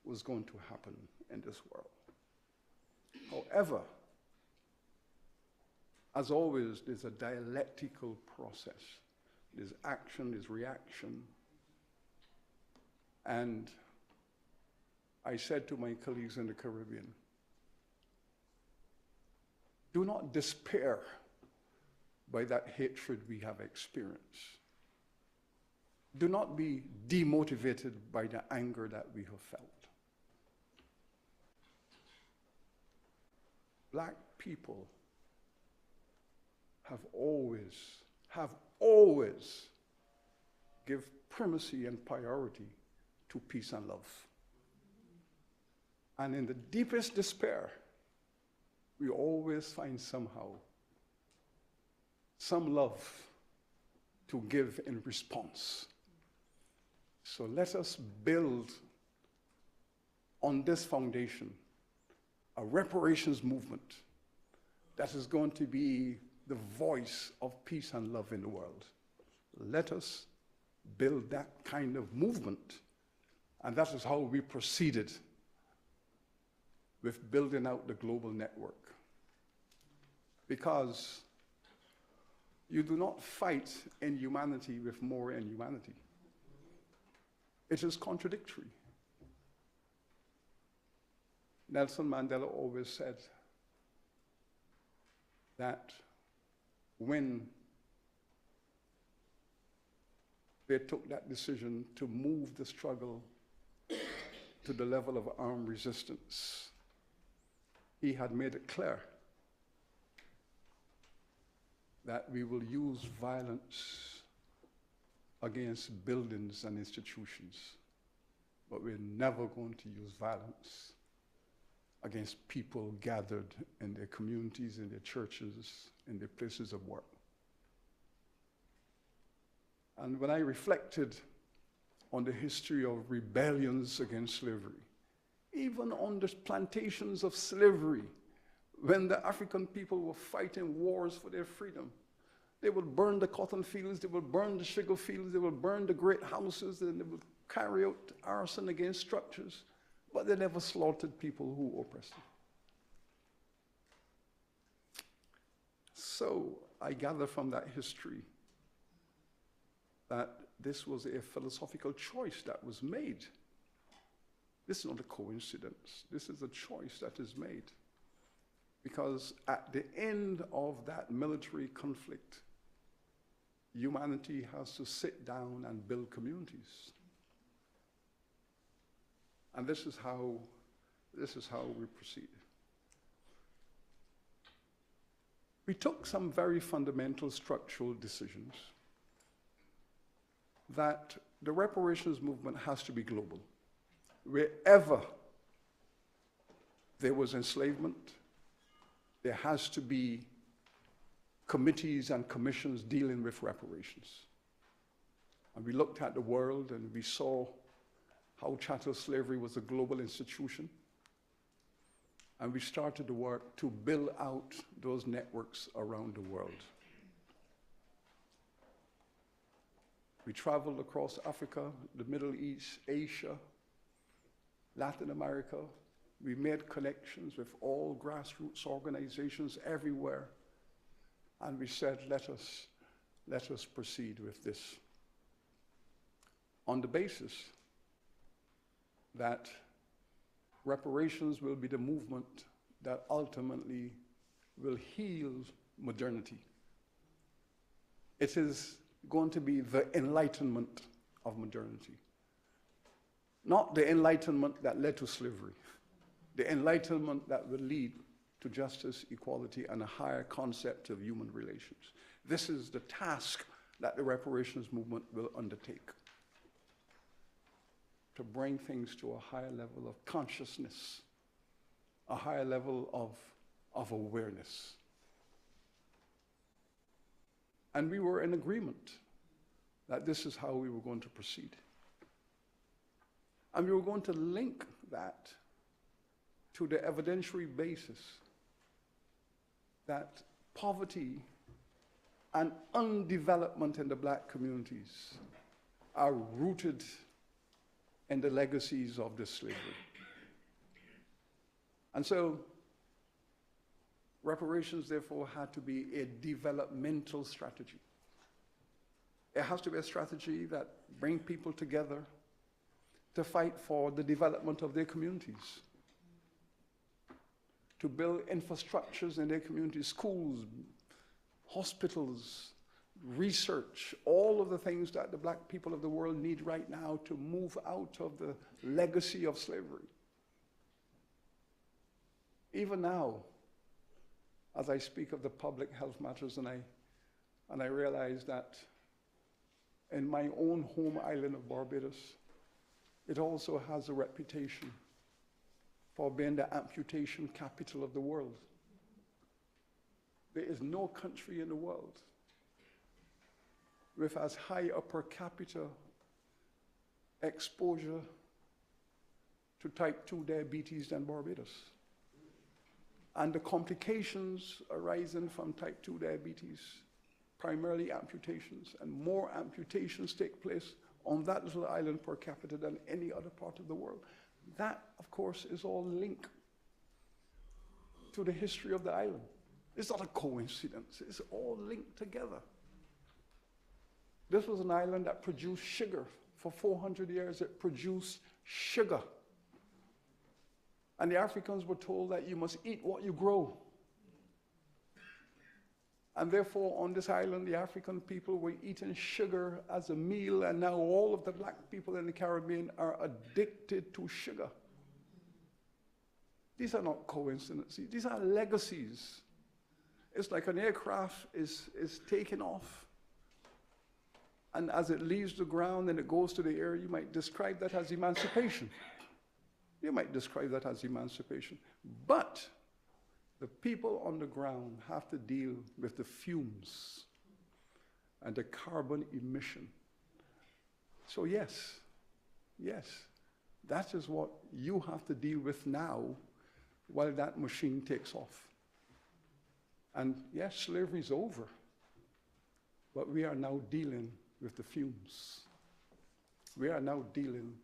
was going to happen in this world. However, as always, there's a dialectical process. There's action, there's reaction. And I said to my colleagues in the Caribbean, do not despair by that hatred we have experienced. Do not be demotivated by the anger that we have felt. Black people have always give primacy and priority to peace and love. And in the deepest despair, we always find somehow some love to give in response. So let us build on this foundation a reparations movement that is going to be the voice of peace and love in the world. Let us build that kind of movement. And that is how we proceeded with building out the global network. Because you do not fight inhumanity with more inhumanity. It is contradictory. Nelson Mandela always said that when they took that decision to move the struggle to the level of armed resistance, he had made it clear that we will use violence against buildings and institutions, but we're never going to use violence against people gathered in their communities, in their churches, in their places of work. And when I reflected on the history of rebellions against slavery, even on the plantations of slavery, when the African people were fighting wars for their freedom, they would burn the cotton fields, they would burn the sugar fields, they would burn the great houses, and they would carry out arson against structures, but they never slaughtered people who oppressed them. So I gather from that history that this was a philosophical choice that was made. This is not a coincidence. This is a choice that is made. Because at the end of that military conflict, humanity has to sit down and build communities. And this is how we proceed. We took some very fundamental structural decisions that the reparations movement has to be global. Wherever there was enslavement, there has to be committees and commissions dealing with reparations. And we looked at the world and we saw how chattel slavery was a global institution. And we started the work to build out those networks around the world. We traveled across Africa, the Middle East, Asia, Latin America. We made connections with all grassroots organizations everywhere. And we said, let us proceed with this on the basis that reparations will be the movement that ultimately will heal modernity. It is going to be the enlightenment of modernity. Not the enlightenment that led to slavery. The enlightenment that will lead to justice, equality, and a higher concept of human relations. This is the task that the reparations movement will undertake. To bring things to a higher level of consciousness a higher level of awareness. And we were in agreement that this is how we were going to proceed. And we were going to link that to the evidentiary basis that poverty and undevelopment in the black communities are rooted in the legacies of the slavery. And so reparations, therefore, had to be a developmental strategy. It has to be a strategy that brings people together to fight for the development of their communities, to build infrastructures in their communities, schools, hospitals, research, all of the things that the black people of the world need right now to move out of the legacy of slavery. Even now, as I speak of the public health matters, and I realize that in my own home island of Barbados, it also has a reputation for being the amputation capital of the world. There is no country in the world with as high a per capita exposure to type 2 diabetes than Barbados. And the complications arising from type 2 diabetes, primarily amputations, and more amputations take place on that little island per capita than any other part of the world. That, of course, is all linked to the history of the island. It's not a coincidence. It's all linked together. This was an island that produced sugar. For 400 years, it produced sugar. And the Africans were told that you must eat what you grow. And therefore, on this island, the African people were eating sugar as a meal, and now all of the black people in the Caribbean are addicted to sugar. These are not coincidences. These are legacies. It's like an aircraft is taken off, and as it leaves the ground and it goes to the air, you might describe that as emancipation. You might describe that as emancipation. But the people on the ground have to deal with the fumes and the carbon emission. So yes, that is what you have to deal with now while that machine takes off. And yes, slavery is over, but we are now dealing with the fumes. We are now dealing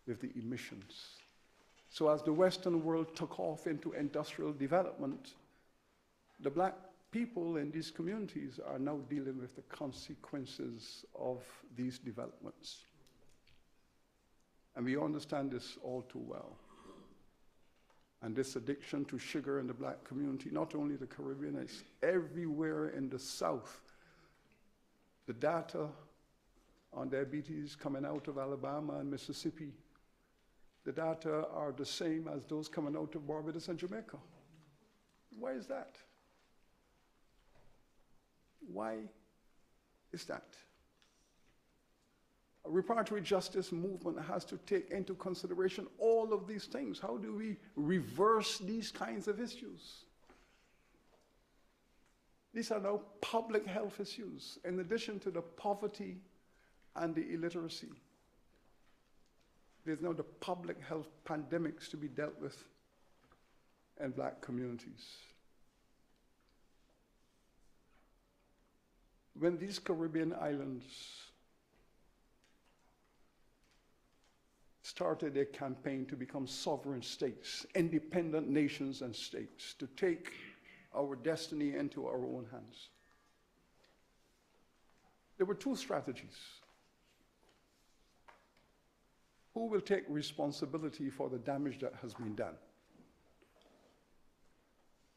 with the emissions. So as the Western world took off into industrial development, the black people in these communities are now dealing with the consequences of these developments. And we understand this all too well. And this addiction to sugar in the black community, not only the Caribbean, it's everywhere in the South. The data on diabetes coming out of Alabama and Mississippi, the data are the same as those coming out of Barbados and Jamaica. Why is that? Why is that? A reparatory justice movement has to take into consideration all of these things. How do we reverse these kinds of issues? These are now public health issues, in addition to the poverty and the illiteracy. There's now the public health pandemics to be dealt with in black communities. When these Caribbean islands started a campaign to become sovereign states, independent nations and states, to take our destiny into our own hands, there were two strategies. Who will take responsibility for the damage that has been done?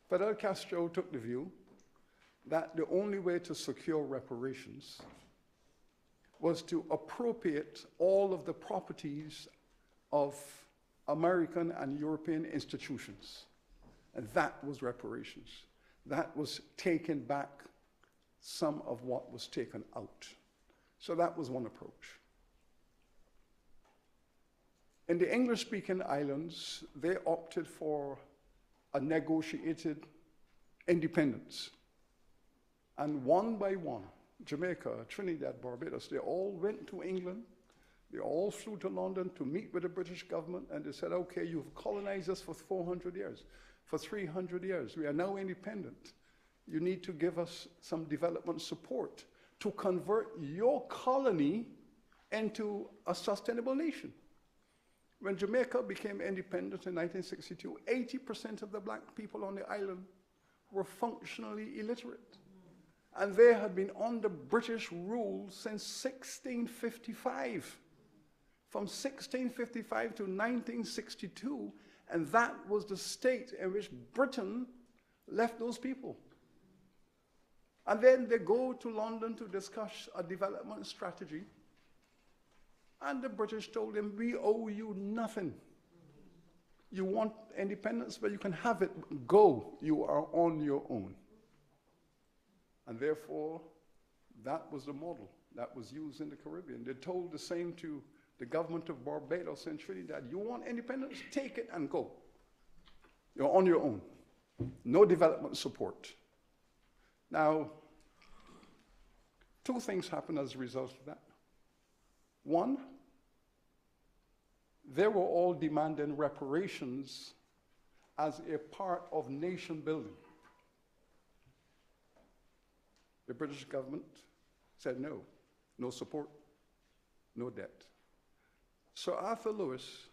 Fidel Castro took the view that the only way to secure reparations was to appropriate all of the properties of American and European institutions. And that was reparations. That was taking back some of what was taken out. So that was one approach. In the English-speaking islands, they opted for a negotiated independence. And one by one, Jamaica, Trinidad, Barbados, they all went to England. They all flew to London to meet with the British government, and they said, okay, you've colonized us for 400 years, for 300 years. We are now independent. You need to give us some development support to convert your colony into a sustainable nation. When Jamaica became independent in 1962, 80% of the black people on the island were functionally illiterate. And they had been under British rule since 1655. From 1655 to 1962, and that was the state in which Britain left those people. And then they go to London to discuss a development strategy, and the British told them, we owe you nothing. You want independence, but you can have it. Go, you are on your own. And therefore, that was the model that was used in the Caribbean. They told the same to the government of Barbados and Trinidad. You want independence? Take it and go. You're on your own. No development support. Now, two things happened as a result of that. One, they were all demanding reparations as a part of nation building. The British government said no, no support, no debt. Sir Arthur Lewis,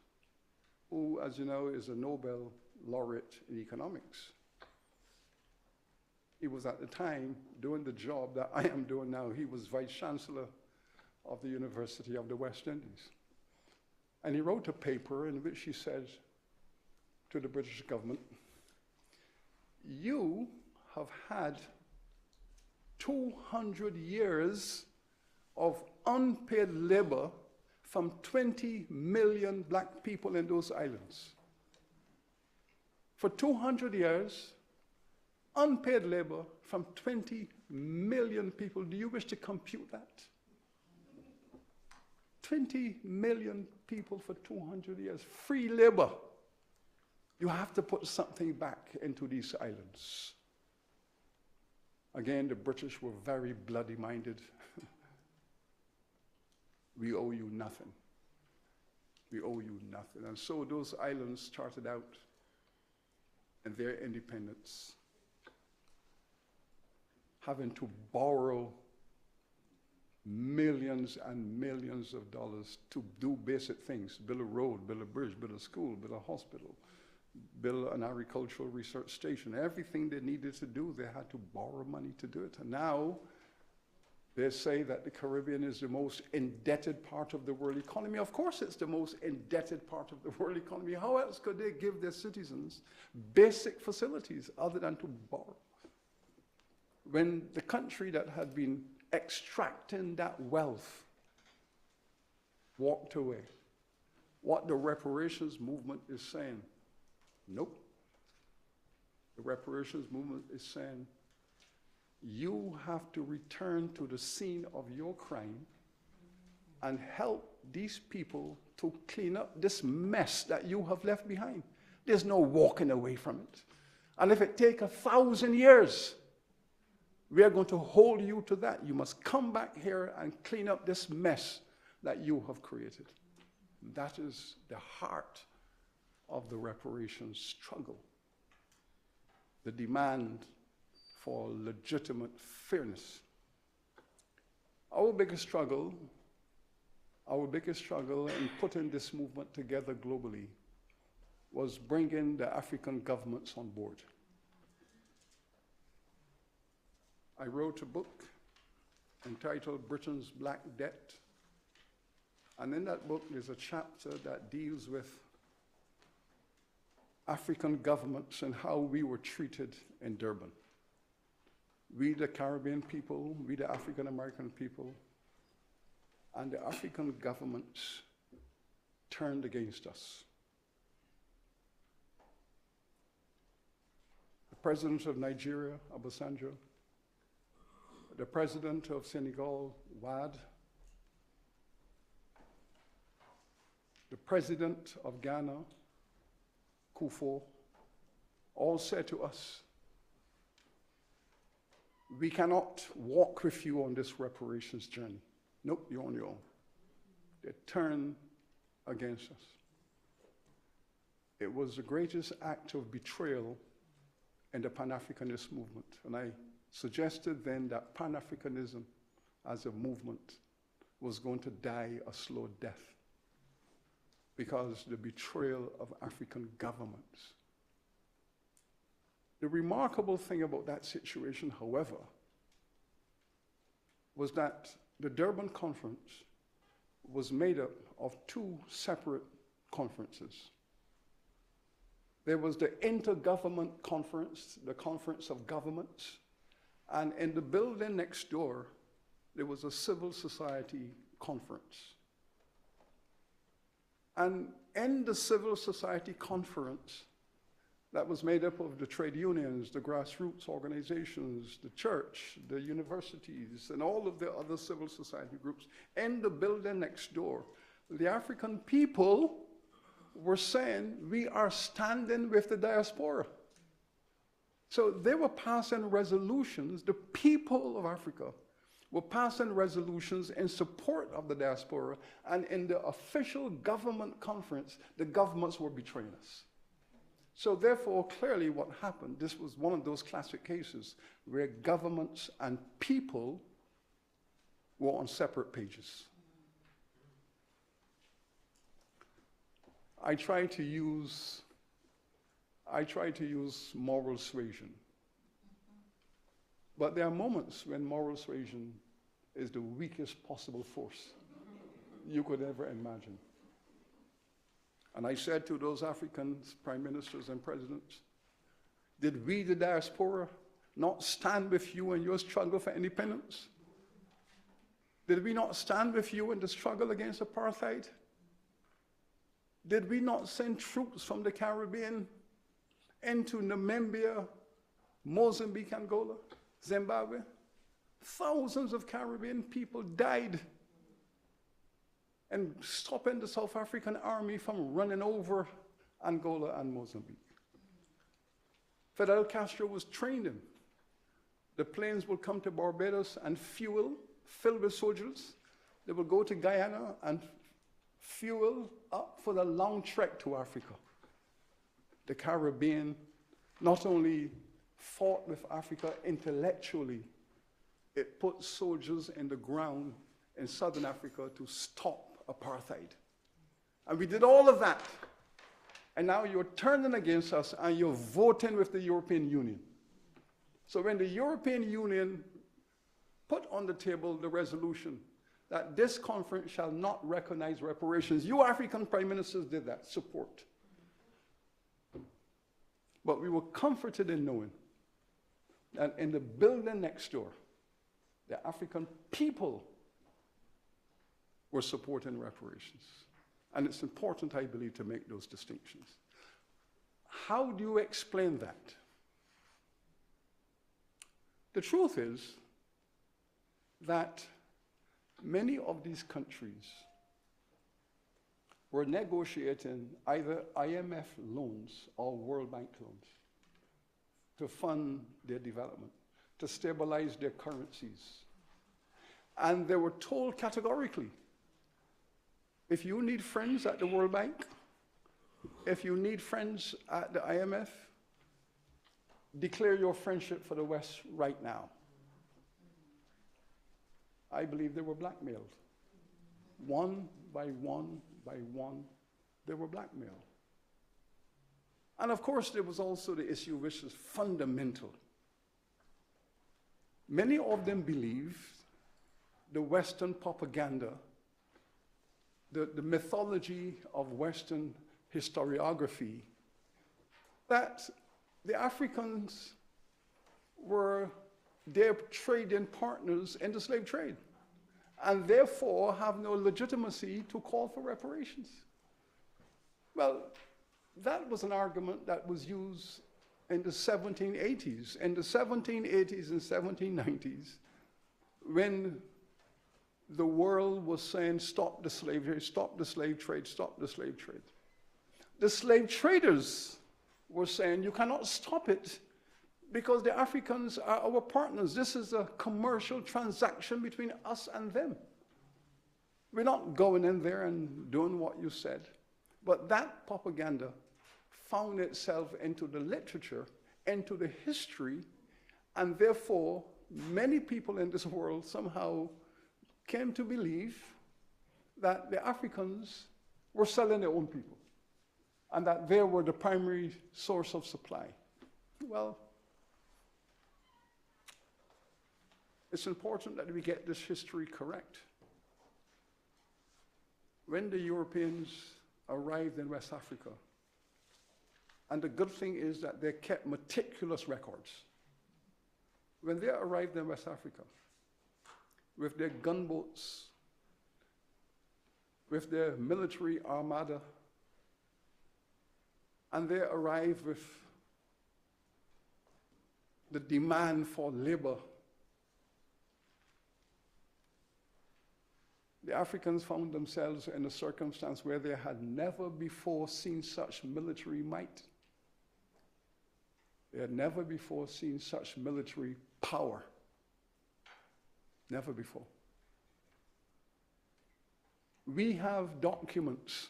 who, as you know, is a Nobel laureate in economics, he was at the time doing the job that I am doing now. He was Vice Chancellor of the University of the West Indies. And he wrote a paper in which he said to the British government, you have had 200 years of unpaid labor from 20 million black people in those islands. For 200 years, unpaid labor from 20 million people. Do you wish to compute that? 20 million people for 200 years. Free labor. You have to put something back into these islands. Again, the British were very bloody-minded. We owe you nothing. We owe you nothing. And so those islands started out in their independence, having to borrow millions and millions of dollars to do basic things: build a road, build a bridge, build a school, build a hospital, build an agricultural research station. Everything they needed to do, they had to borrow money to do it. And now they say that the Caribbean is the most indebted part of the world economy. Of course it's the most indebted part of the world economy. How else could they give their citizens basic facilities other than to borrow? When the country that had been extracting that wealth walked away, what the reparations movement is saying, nope. The reparations movement is saying, you have to return to the scene of your crime and help these people to clean up this mess that you have left behind. There's no walking away from it. And if it takes 1,000 years, we are going to hold you to that. You must come back here and clean up this mess that you have created. That is the heart of the reparations struggle. The demand for legitimate fairness. Our biggest struggle in putting this movement together globally was bringing the African governments on board. I wrote a book entitled Britain's Black Debt, and in that book there's a chapter that deals with African governments and how we were treated in Durban. We, the Caribbean people, we, the African American people, and the African governments turned against us. The president of Nigeria, Obasanjo, the president of Senegal, Wade, the president of Ghana, Kufuor, all said to us, we cannot walk with you on this reparations journey. Nope, you're on your own. They turned against us. It was the greatest act of betrayal in the Pan-Africanist movement. And I suggested then that Pan-Africanism as a movement was going to die a slow death because the betrayal of African governments. The remarkable thing about that situation, however, was that the Durban Conference was made up of two separate conferences. There was the Intergovernment Conference, the Conference of Governments, and in the building next door, there was a civil society conference. And in the civil society conference, that was made up of the trade unions, the grassroots organizations, the church, the universities, and all of the other civil society groups. In the building next door, the African people were saying, we are standing with the diaspora. So they were passing resolutions, the people of Africa were passing resolutions in support of the diaspora, and in the official government conference, the governments were betraying us. So therefore, clearly what happened, this was one of those classic cases where governments and people were on separate pages. I try to use moral suasion. But there are moments when moral suasion is the weakest possible force you could ever imagine. And I said to those African prime ministers and presidents, did we, the diaspora, not stand with you in your struggle for independence? Did we not stand with you in the struggle against apartheid? Did we not send troops from the Caribbean into Namibia, Mozambique, Angola, Zimbabwe? Thousands of Caribbean people died and stopping the South African army from running over Angola and Mozambique. Fidel Castro was trained in. The planes would come to Barbados and fuel, filled with soldiers. They would go to Guyana and fuel up for the long trek to Africa. The Caribbean not only fought with Africa intellectually, it put soldiers in the ground in southern Africa to stop apartheid. And we did all of that. And now you're turning against us and you're voting with the European Union. So when the European Union put on the table the resolution that this conference shall not recognize reparations, you African prime ministers did that, support. But we were comforted in knowing that in the building next door, the African people were supporting reparations. And it's important, I believe, to make those distinctions. How do you explain that? The truth is that many of these countries were negotiating either IMF loans or World Bank loans to fund their development, to stabilize their currencies. And they were told categorically, if you need friends at the World Bank, if you need friends at the IMF, declare your friendship for the West right now. I believe they were blackmailed. One by one by one, they were blackmailed. And of course, there was also the issue which is fundamental. Many of them believed the Western propaganda, the mythology of Western historiography, that the Africans were their trading partners in the slave trade, and therefore have no legitimacy to call for reparations. Well, that was an argument that was used in the 1780s. In the 1780s and 1790s, when the world was saying, stop the slave trade, stop the slave trade, stop the slave trade. The slave traders were saying, you cannot stop it because the Africans are our partners. This is a commercial transaction between us and them. We're not going in there and doing what you said. But that propaganda found itself into the literature, into the history, and therefore many people in this world somehow came to believe that the Africans were selling their own people and that they were the primary source of supply. Well, it's important that we get this history correct. When the Europeans arrived in West Africa, and the good thing is that they kept meticulous records. When they arrived in West Africa, with their gunboats, with their military armada, and they arrived with the demand for labor, the Africans found themselves in a circumstance where they had never before seen such military might. They had never before seen such military power. Never before. We have documents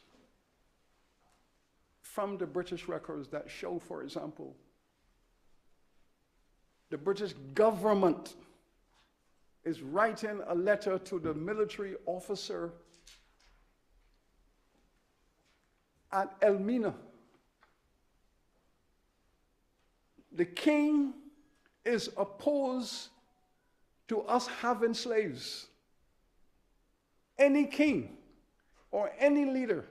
from the British records that show, for example, the British government is writing a letter to the military officer at Elmina. The king is opposed to us having slaves. Any king or any leader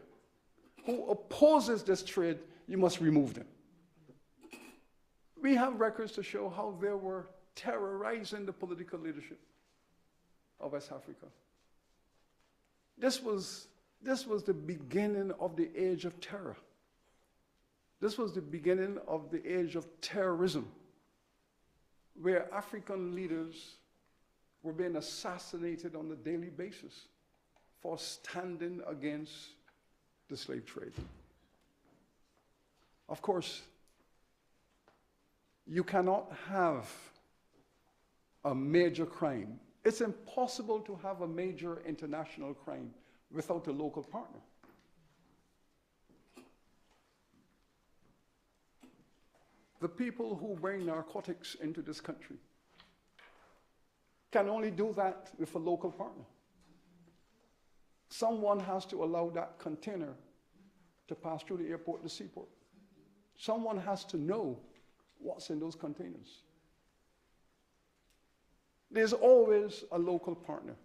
who opposes this trade, you must remove them. We have records to show how they were terrorizing the political leadership of West Africa. This was the beginning of the age of terror. This was the beginning of the age of terrorism, where African leaders were being assassinated on a daily basis for standing against the slave trade. Of course, you cannot have a major crime. It's impossible to have a major international crime without a local partner. The people who bring narcotics into this country can only do that with a local partner. Someone has to allow that container to pass through the airport, the seaport. Someone has to know what's in those containers. There's always a local partner.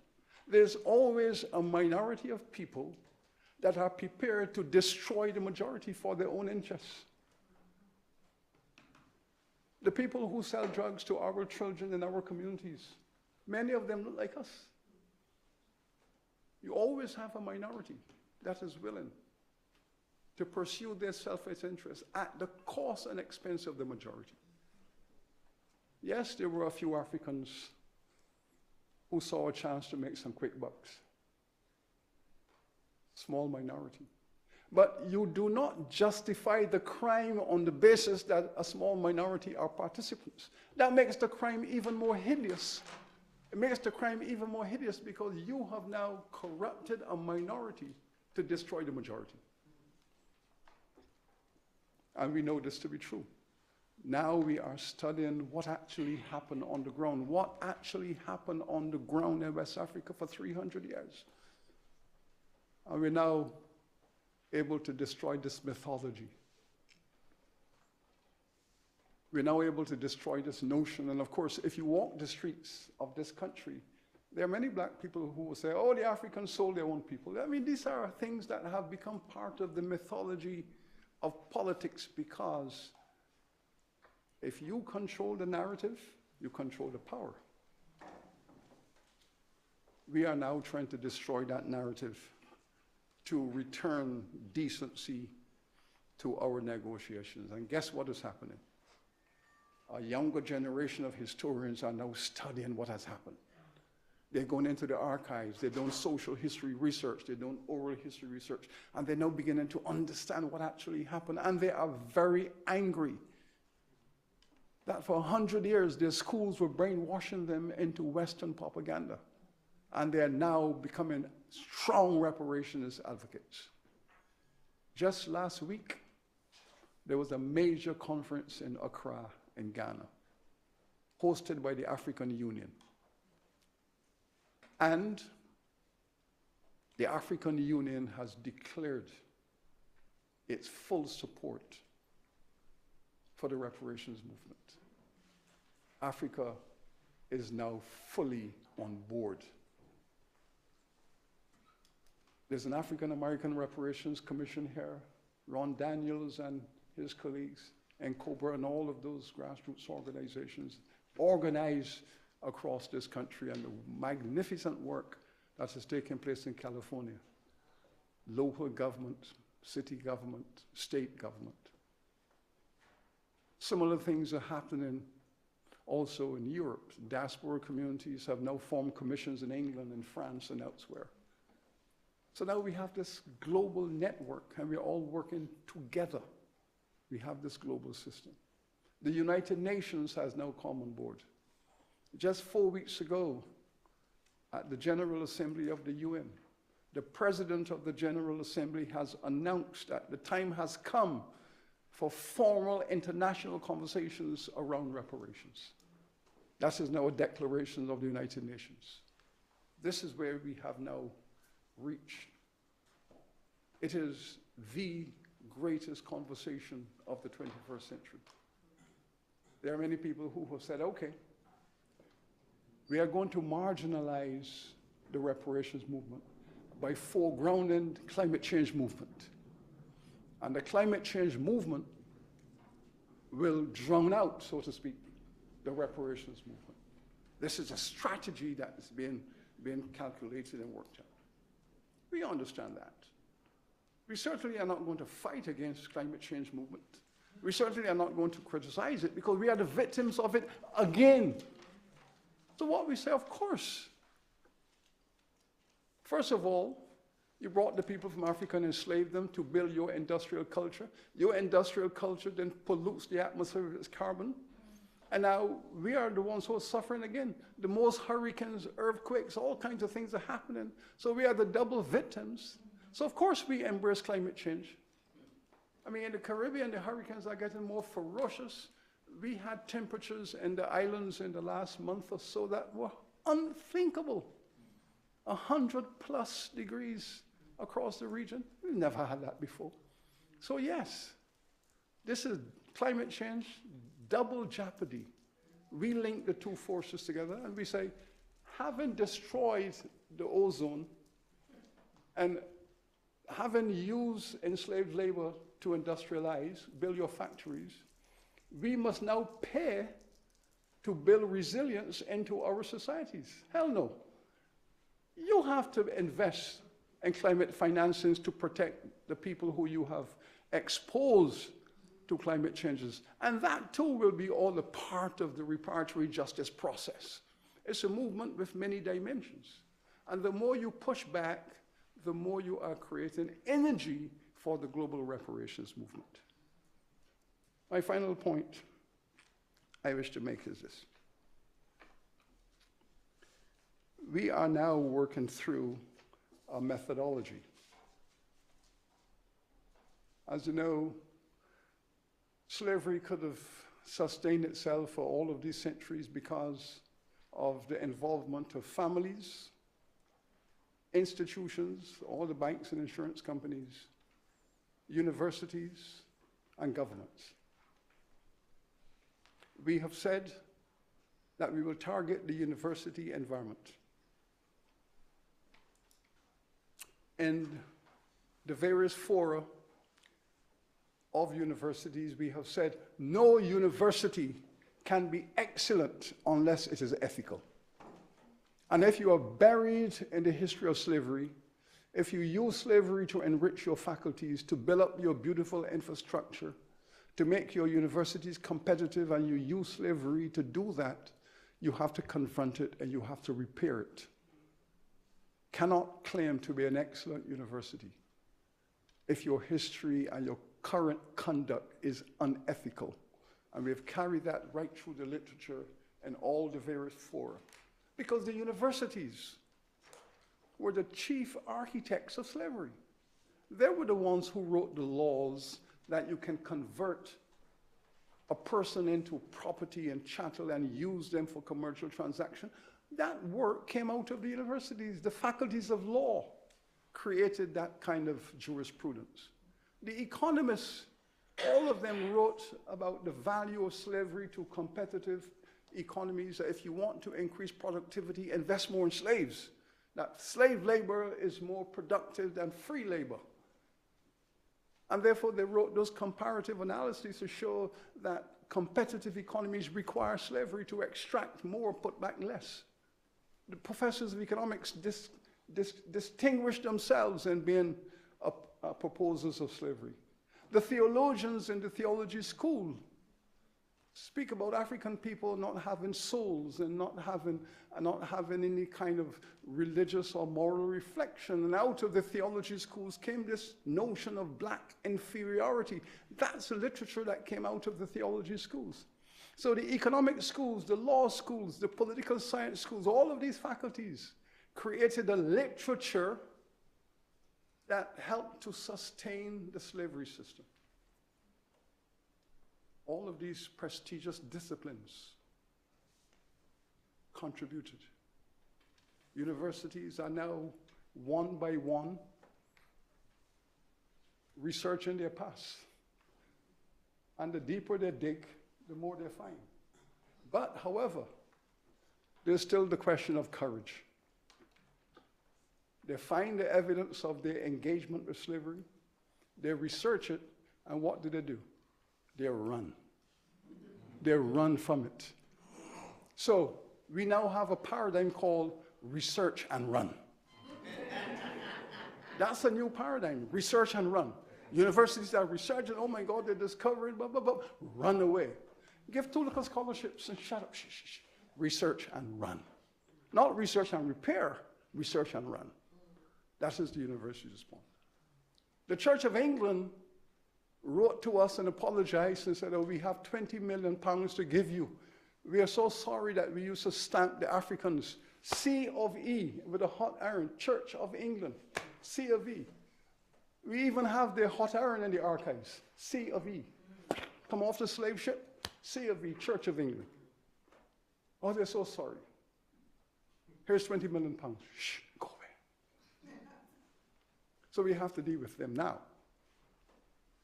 There's always a minority of people that are prepared to destroy the majority for their own interests. The people who sell drugs to our children in our communities, many of them look like us. You always have a minority that is willing to pursue their selfish interests at the cost and expense of the majority. Yes, there were a few Africans who saw a chance to make some quick bucks. Small minority. But you do not justify the crime on the basis that a small minority are participants. That makes the crime even more hideous. It makes the crime even more hideous because you have now corrupted a minority to destroy the majority. And we know this to be true. Now we are studying what actually happened on the ground. What actually happened on the ground in West Africa for 300 years. And we're now able to destroy this mythology. We're now able to destroy this notion. And of course, if you walk the streets of this country, there are many black people who will say, oh, the Africans sold their own people. I mean, these are things that have become part of the mythology of politics because if you control the narrative, you control the power. We are now trying to destroy that narrative to return decency to our negotiations. And guess what is happening? A younger generation of historians are now studying what has happened. They're going into the archives. They're doing social history research. They're doing oral history research. And they're now beginning to understand what actually happened. And they are very angry that for 100 years, their schools were brainwashing them into Western propaganda. And they're now becoming strong reparationist advocates. Just last week, there was a major conference in Accra, in Ghana, hosted by the African Union. And the African Union has declared its full support for the reparations movement. Africa is now fully on board. There's an African American Reparations Commission here. Ron Daniels and his colleagues, and COBRA and all of those grassroots organizations organize across this country, and the magnificent work that has taken place in California. Local government, city government, state government. Similar things are happening also in Europe. Diaspora communities have now formed commissions in England and France and elsewhere. So now we have this global network, and we're all working together. We have this global system. The United Nations has now come on board. Just 4 weeks ago, at the General Assembly of the UN, the President of the General Assembly has announced that the time has come for formal international conversations around reparations. That is now a declaration of the United Nations. This is where we have now reached. It is the greatest conversation of the 21st century. There are many people who have said, okay, we are going to marginalize the reparations movement by foregrounding the climate change movement. And the climate change movement will drown out, so to speak, the reparations movement. This is a strategy that is being calculated and worked out. We understand that. We certainly are not going to fight against climate change movement. We certainly are not going to criticize it because we are the victims of it again. So what we say, of course. First of all, you brought the people from Africa and enslaved them to build your industrial culture. Your industrial culture then pollutes the atmosphere with its carbon. And now we are the ones who are suffering again. The most hurricanes, earthquakes, all kinds of things are happening. So we are the double victims. So of course we embrace climate change. I mean, in the Caribbean, the hurricanes are getting more ferocious. We had temperatures in the islands in the last month or so that were unthinkable. 100+ degrees across the region. We've never had that before. So yes, this is climate change, double jeopardy. We link the two forces together and we say, having destroyed the ozone and having used enslaved labor to industrialize, build your factories, we must now pay to build resilience into our societies. Hell no. You have to invest in climate financings to protect the people who you have exposed to climate changes. And that too will be all a part of the reparatory justice process. It's a movement with many dimensions. And the more you push back, the more you are creating energy for the global reparations movement. My final point I wish to make is this. We are now working through a methodology. As you know, slavery could have sustained itself for all of these centuries because of the involvement of families, institutions, all the banks and insurance companies, universities, and governments. We have said that we will target the university environment. In the various fora of universities, we have said no university can be excellent unless it is ethical. And if you are buried in the history of slavery, if you use slavery to enrich your faculties, to build up your beautiful infrastructure, to make your universities competitive, and you use slavery to do that, you have to confront it and you have to repair it. cannot claim to be an excellent university if your history and your current conduct is unethical. And we have carried that right through the literature and all the various fora. Because the universities were the chief architects of slavery. They were the ones who wrote the laws that you can convert a person into property and chattel and use them for commercial transaction. That work came out of the universities. The faculties of law created that kind of jurisprudence. The economists, all of them wrote about the value of slavery to competitive economies. If you want to increase productivity, invest more in slaves. That slave labor is more productive than free labor. And therefore, they wrote those comparative analyses to show that competitive economies require slavery to extract more, put back less. The professors of economics distinguished themselves in being proposers of slavery. The theologians in the theology school speak about African people not having souls and not having any kind of religious or moral reflection. And out of the theology schools came this notion of black inferiority. That's the literature that came out of the theology schools. So the economic schools, the law schools, the political science schools, all of these faculties created a literature that helped to sustain the slavery system. All of these prestigious disciplines contributed. Universities are now, one by one, researching their past. And the deeper they dig, the more they find. But, however, there's still the question of courage. They find the evidence of their engagement with slavery, they research it, and what do? They run. They run from it. So we now have a paradigm called research and run. That's a new paradigm, research and run. Universities are researching, oh my God, they're discovering, blah, blah, blah, run away. Give Tulica scholarships and shut up, shh, shh, shh. Research and run. Not research and repair, research and run. That is the university's response. The Church of England wrote to us and apologized and said, oh, we have 20 million pounds to give you. We are so sorry that we used to stamp the Africans, C of E, with a hot iron, Church of England, C of E. We even have their hot iron in the archives, C of E. Come off the slave ship, C of E, Church of England. Oh, they're so sorry. Here's 20 million pounds. Shh, go away. So we have to deal with them now.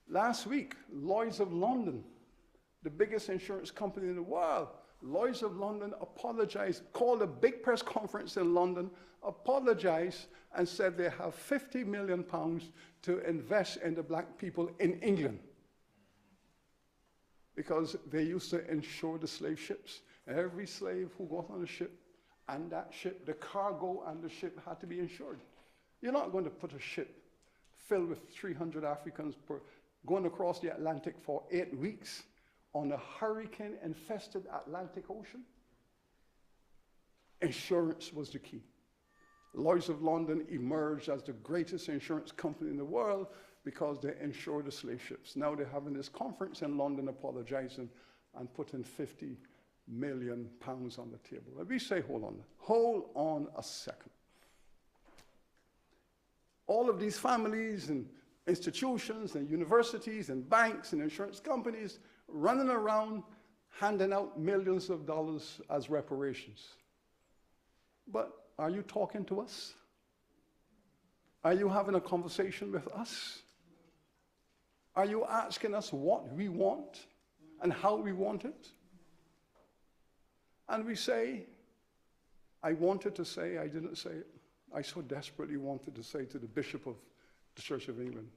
Last week, Lloyd's of London, the biggest insurance company in the world, Lloyd's of London apologized, called a big press conference in London, apologized, and said they have 50 million pounds to invest in the black people in England. Because they used to insure the slave ships. Every slave who got on a ship, and that ship, the cargo and the ship had to be insured. You're not going to put a ship filled with 300 Africans going across the Atlantic for 8 weeks on a hurricane-infested Atlantic Ocean. Insurance was the key. Lloyd's of London emerged as the greatest insurance company in the world because they insured the slave ships. Now they're having this conference in London apologizing and putting 50 million pounds on the table. And we say, hold on a second. All of these families and institutions and universities and banks and insurance companies running around handing out millions of dollars as reparations. But are you talking to us? Are you having a conversation with us? Are you asking us what we want and how we want it? And we say, I wanted to say, I didn't say it. I so desperately wanted to say to the Bishop of the Church of England,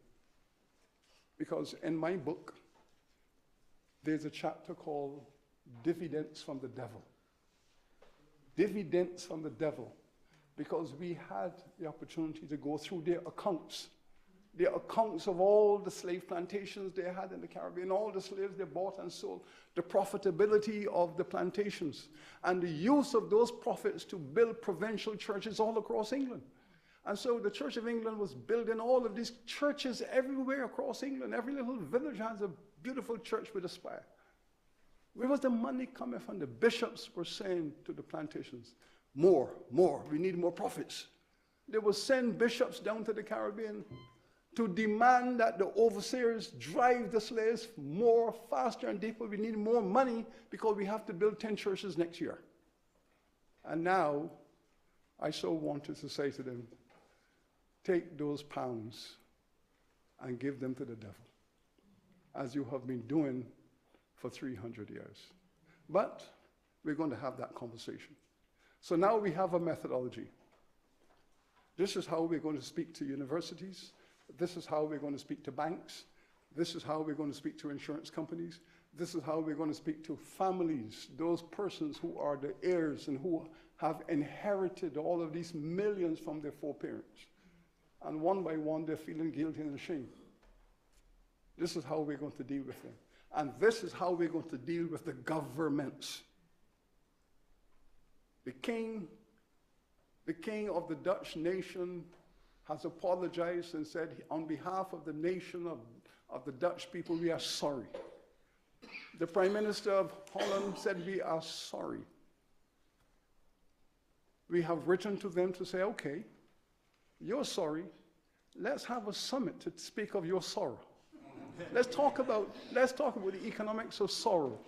because in my book, there's a chapter called Dividends from the Devil. Dividends from the Devil, because we had the opportunity to go through their accounts of all the slave plantations they had in the Caribbean, all the slaves they bought and sold, the profitability of the plantations, and the use of those profits to build provincial churches all across England. And so the Church of England was building all of these churches everywhere across England. Every little village has a beautiful church with a spire. Where was the money coming from? The bishops were saying to the plantations, more, we need more prophets. They would send bishops down to the Caribbean to demand that the overseers drive the slaves more, faster, and deeper. We need more money because we have to build 10 churches next year. And now, I so wanted to say to them, take those pounds and give them to the devil, as you have been doing for 300 years. But we're going to have that conversation. So now we have a methodology. This is how we're going to speak to universities. This is how we're going to speak to banks. This is how we're going to speak to insurance companies. This is how we're going to speak to families, those persons who are the heirs and who have inherited all of these millions from their foreparents. And one by one, they're feeling guilty and ashamed. This is how we're going to deal with them. And this is how we're going to deal with the governments. The king of the Dutch nation has apologized and said, on behalf of the nation of the Dutch people, we are sorry. The Prime Minister of Holland said, we are sorry. We have written to them to say, okay, you're sorry. Let's have a summit to speak of your sorrow. Let's talk about the economics of sorrow.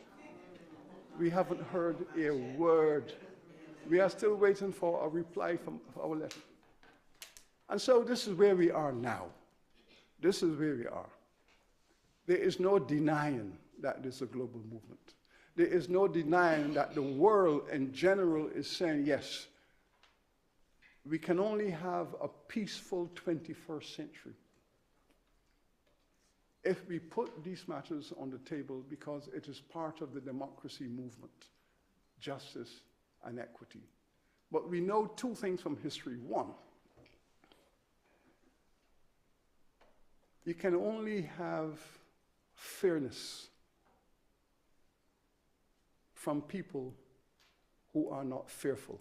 We haven't heard a word. We are still waiting for a reply from our letter. And so this is where we are now. This is where we are. There is no denying that this is a global movement. There is no denying that the world in general is saying, yes, we can only have a peaceful 21st century if we put these matters on the table, because it is part of the democracy movement, justice and equity. But we know two things from history. One, you can only have fairness from people who are not fearful.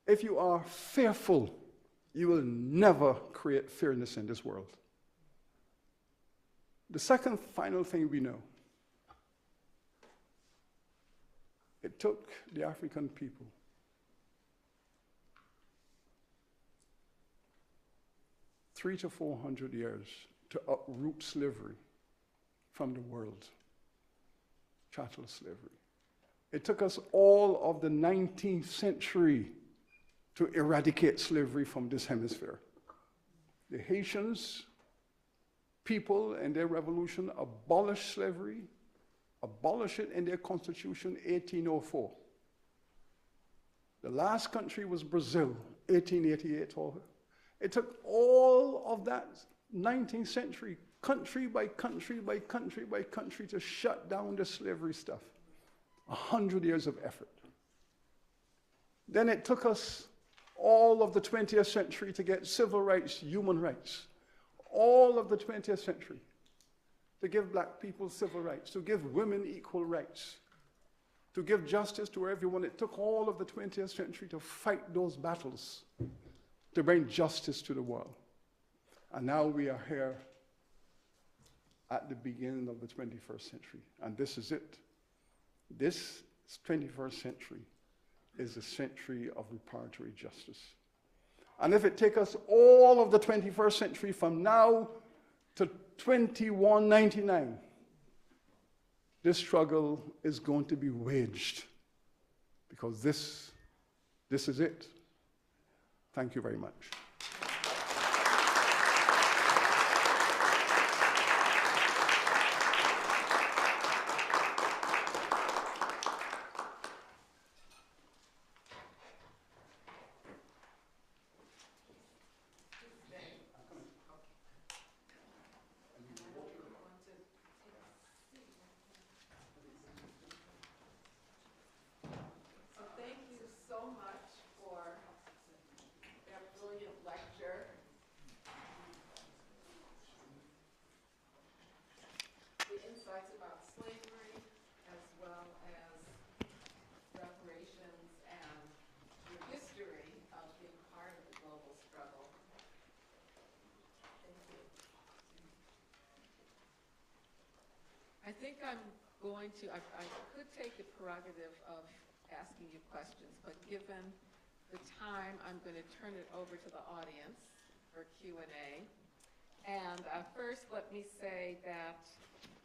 If you are fearful, you will never create fairness in this world. The second final thing we know, it took the African people 300 to 400 years to uproot slavery from the world, chattel slavery. It took us all of the 19th century to eradicate slavery from this hemisphere. The Haitians people in their revolution abolished slavery, abolished it in their constitution, 1804. The last country was Brazil, 1888. It took all of that 19th century, country by country by country by country, to shut down the slavery stuff. 100 years of effort. Then it took us all of the 20th century to get civil rights, human rights. All of the 20th century to give black people civil rights, to give women equal rights, to give justice to everyone. It took all of the 20th century to fight those battles, to bring justice to the world. And now we are here at the beginning of the 21st century. And this is it. This 21st century is a century of reparatory justice. And if it takes us all of the 21st century from now to 2199, this struggle is going to be waged, because this is it. Thank you very much. I think I'm going to, I could take the prerogative of asking you questions, but given the time, I'm going to turn it over to the audience for Q&A. And first, let me say that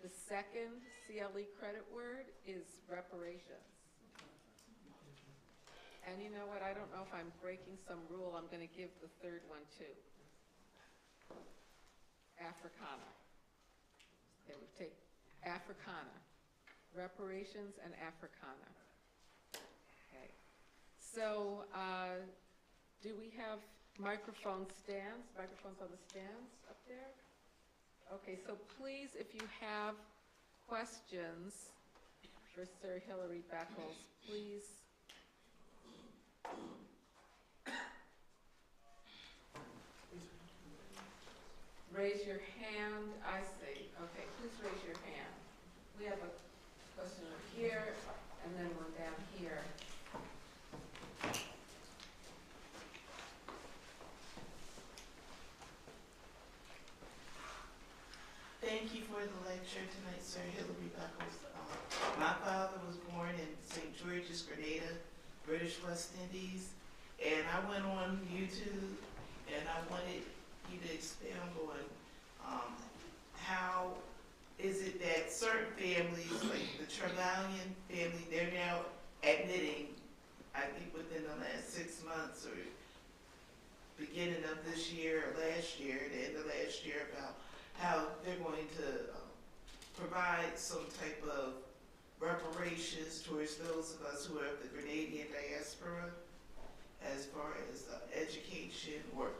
the second CLE credit word is reparations. And you know what, I don't know if I'm breaking some rule, I'm going to give the third one too. Africana. Okay, we take Africana, reparations and Africana. Okay, so do we have microphones on the stands up there? Okay, so please, if you have questions for Sir Hilary Beckles, please. Raise your hand. I see. Okay, please raise your hand. We have a question up here, and then one down here. Thank you for the lecture tonight, Sir Hilary Beckles. My father was born in St. George's, Grenada, British West Indies, and I went on YouTube and I wanted you to expound on how is it that certain families, like the Trevelyan family, they're now admitting, I think within the last 6 months or beginning of this year or last year, the end of last year, about how they're going to provide some type of reparations towards those of us who are of the Grenadian diaspora, as far as education or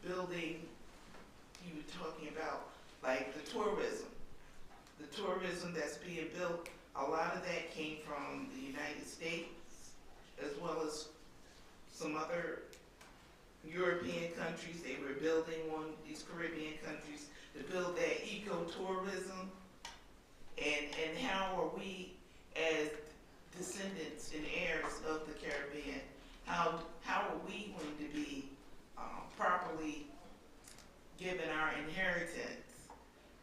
building. You were talking about like the tourism that's being built. A lot of that came from the United States, as well as some other European countries. They were building on these Caribbean countries to build that ecotourism. And how are we, as descendants and heirs of the Caribbean, how are we going to be properly given our inheritance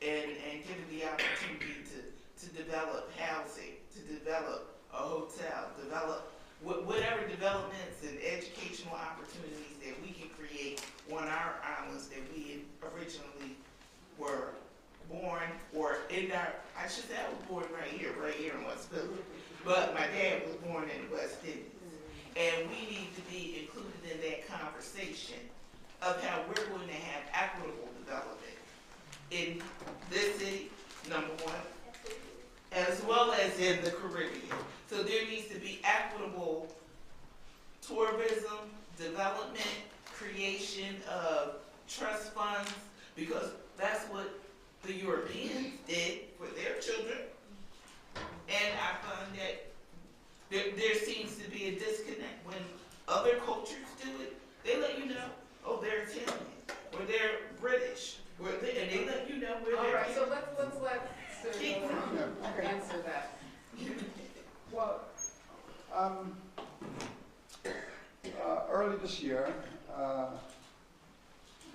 and given the opportunity to develop housing, to develop a hotel, develop whatever developments and educational opportunities that we can create on our islands that we originally were born, or in our, I should say I was born right here in West Philly, but my dad was born in the West Indies. And we need to be included in that conversation of how we're going to have equitable development in this city, number one, as well as in the Caribbean. So there needs to be equitable tourism, development, creation of trust funds, because that's what the Europeans did for their children. And I find that there seems to be a disconnect when other cultures do it. They let you know, oh, they're Italian, or they're British, and they let you know where they're. All right, so let's let Sir Hilary answer that. Well, early this year,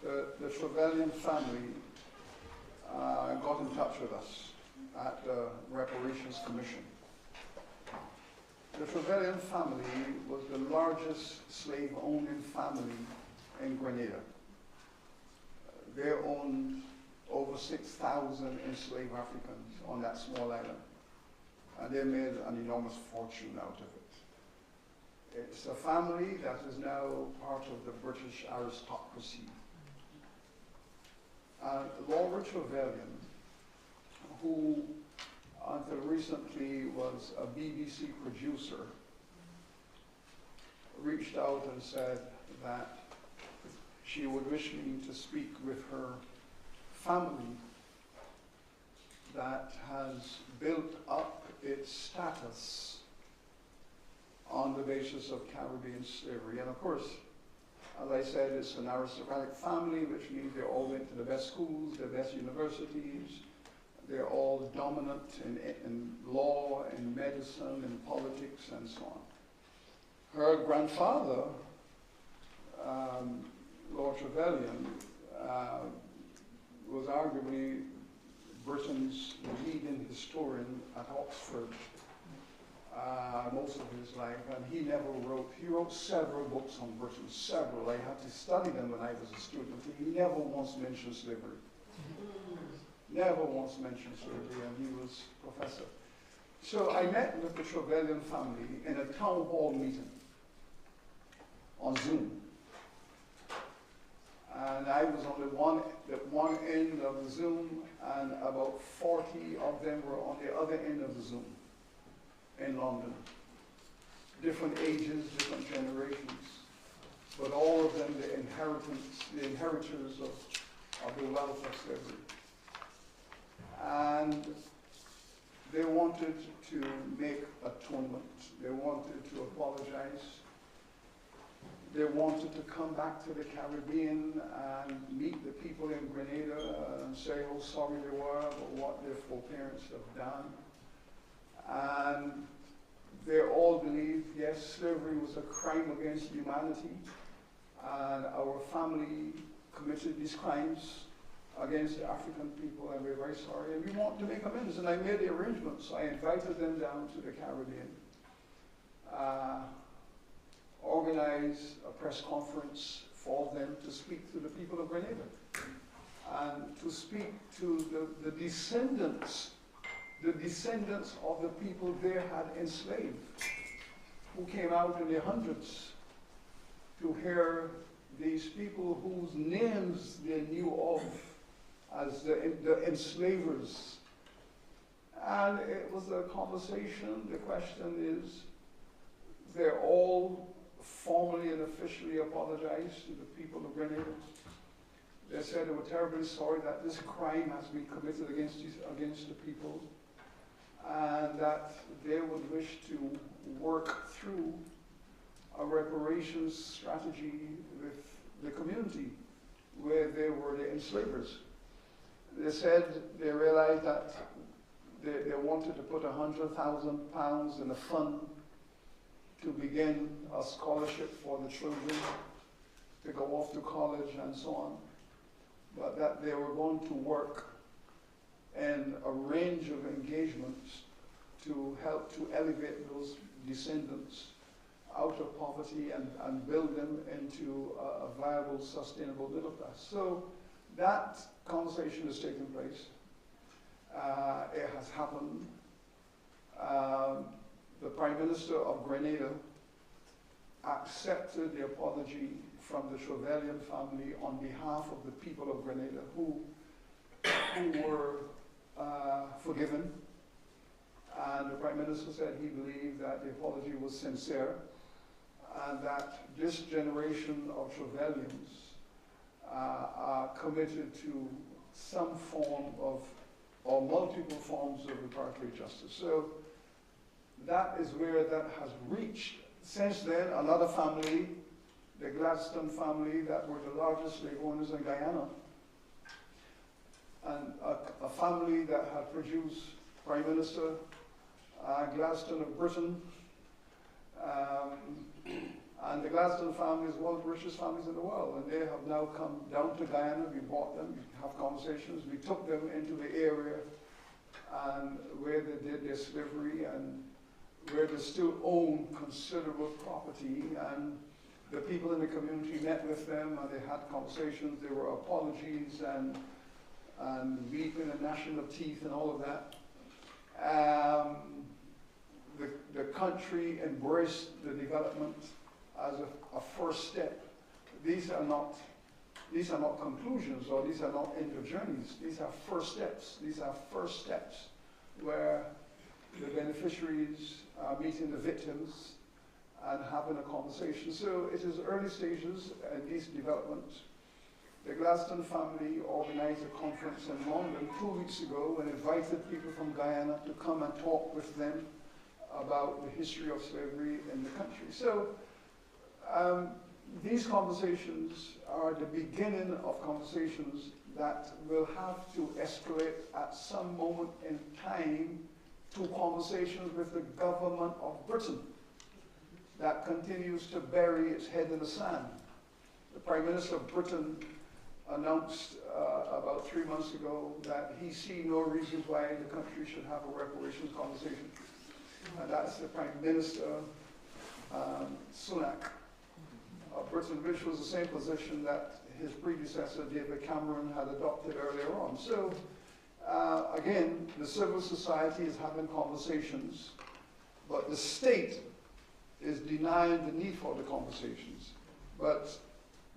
the Trevelyan family got in touch with us at the Reparations Commission. The Trevelyan family was the largest slave-owning family in Grenada. They owned over 6,000 enslaved Africans on that small island, and they made an enormous fortune out of it. It's a family that is now part of the British aristocracy. Laura Trevelyan, who until recently was a BBC producer, reached out and said that she would wish me to speak with her family that has built up its status on the basis of Caribbean slavery. And of course, as I said, it's an aristocratic family, which means they all went to the best schools, the best universities. They're all dominant in law, in medicine, in politics, and so on. Her grandfather, Lord Trevelyan, was arguably Britain's leading historian at Oxford most of his life, and he wrote several books on Britain, several. I had to study them when I was a student. He never once mentioned slavery. Never once mentioned slavery, and he was professor. So I met with the Trevelyan family in a town hall meeting on Zoom. And I was on the one end of the Zoom, and about 40 of them were on the other end of the Zoom in London. Different ages, different generations, but all of them the inheritors of the wealth of slavery. And they wanted to make atonement. They wanted to apologize. They wanted to come back to the Caribbean and meet the people in Grenada and say how sorry they were about what their foreparents have done. And they all believed, yes, slavery was a crime against humanity, and our family committed these crimes against the African people, and we're very sorry, and we want to make amends. And I made the arrangements. I invited them down to the Caribbean, organized a press conference for them to speak to the people of Grenada, and to speak to the descendants of the people they had enslaved, who came out in their hundreds, to hear these people whose names they knew of as the enslavers. And it was a conversation. The question is, they're all formally and officially apologized to the people of Grenada. They said they were terribly sorry that this crime has been committed against the people, and that they would wish to work through a reparations strategy with the community where they were the enslavers. They said they realized that they wanted to put £100,000 in a fund to begin a scholarship for the children to go off to college and so on, but that they were going to work in a range of engagements to help to elevate those descendants out of poverty and build them into a viable, sustainable middle class. So that conversation has taken place. It has happened. The Prime Minister of Grenada accepted the apology from the Trevelyan family on behalf of the people of Grenada who were forgiven. And the Prime Minister said he believed that the apology was sincere, and that this generation of Trevelyans are committed to some form of, or multiple forms of reparatory justice. So that is where that has reached. Since then, another family, the Gladstone family, that were the largest slave owners in Guyana, and a family that had produced Prime Minister Gladstone of Britain, and the Gladstone family is one of the richest families in the world, and they have now come down to Guyana. We bought them, we have conversations, we took them into the area and where they did their slavery and where they still own considerable property, and the people in the community met with them and they had conversations. There were apologies and weeping and gnashing of teeth and all of that. The country embraced the development as a first step. These are not conclusions, or these are not end of journeys. These are first steps. These are first steps where the beneficiaries are meeting the victims and having a conversation. So it is early stages in these developments. The Gladstone family organized a conference in London 2 weeks ago and invited people from Guyana to come and talk with them about the history of slavery in the country. So these conversations are the beginning of conversations that will have to escalate at some moment in time to conversations with the government of Britain that continues to bury its head in the sand. The Prime Minister of Britain announced about 3 months ago that he sees no reasons why the country should have a reparations conversation. And that's the Prime Minister, Sunak, of Britain, which was the same position that his predecessor, David Cameron, had adopted earlier on. So, again, the civil society is having conversations, but the state is denying the need for the conversations. But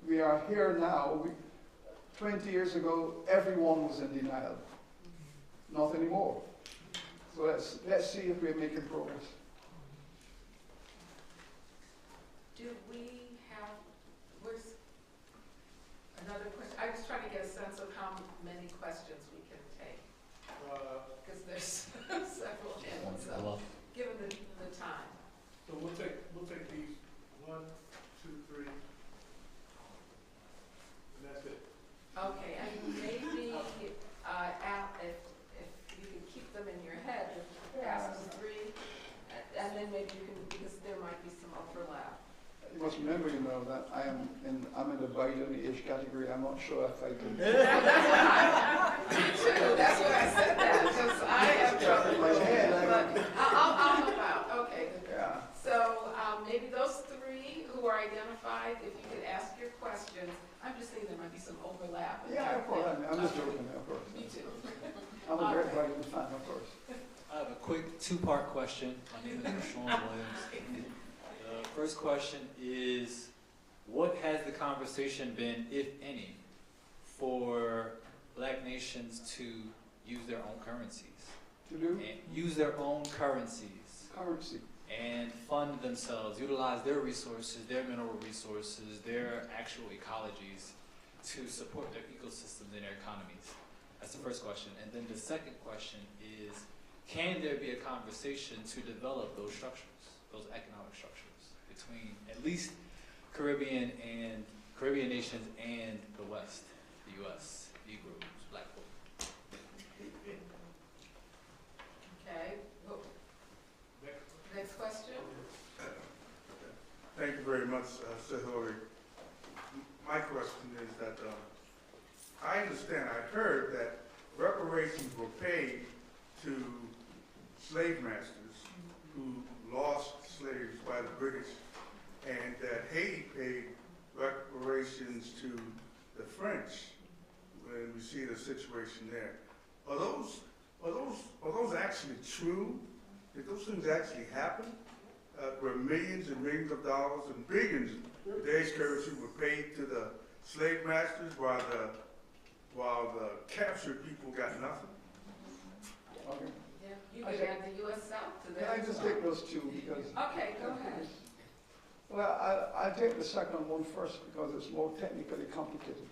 we are here now. 20 years ago, everyone was in denial. Not anymore. So let's see if we're making progress. Do we have, where's another question? I'm just trying to get a sense of how many questions we can take. Because there's several hands up, given the time. So we'll take these 1, 2, 3, and that's it. Okay, and maybe Al, if you can keep them in your head, ask them 3, and then maybe you can, because there might be some overlap. You must remember, you know, that I'm in the Biden age category. I'm not sure if I can. Me too, that's why I said that, because I have trouble. In my head, But I'll help out, okay. Yeah. So maybe those 3 who are identified, if you could ask your questions. I'm just thinking there might be some overlap. Yeah, of course. I'm just joking, of course. Me too. I'm a great Biden fan, of course. I have a quick 2-part question. My name is Sean Williams. The first question is, what has the conversation been, if any, for Black nations to use their own currencies? To do And use their own currencies currency. and fund themselves, utilize their resources, their mineral resources, their actual ecologies to support their ecosystems and their economies? That's the first question. And then the second question is, can there be a conversation to develop those structures, those economic structures, between at least Caribbean nations and the West, the U.S., Negroes, Black folk? Okay, well, next question? Thank you very much, Sir Hilary. My question is that I understand, I heard that reparations were paid to slave masters who lost slaves by the British, and that Haiti paid reparations to the French when we see the situation there. Are those actually true? Did those things actually happen? Where millions and millions of dollars and billions of today's currency were paid to the slave masters while the captured people got nothing? Okay. Yeah, you could add the U.S. South to Can that. I just take those 2 because? Okay, go ahead. Well, I'll take the second one first because it's more technically complicated.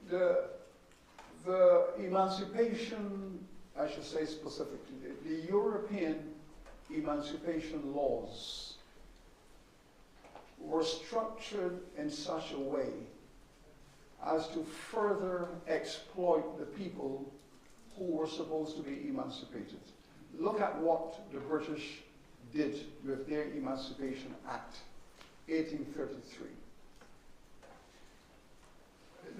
The emancipation, I should say specifically, the European emancipation laws were structured in such a way as to further exploit the people who were supposed to be emancipated. Look at what the British did with their Emancipation Act, 1833.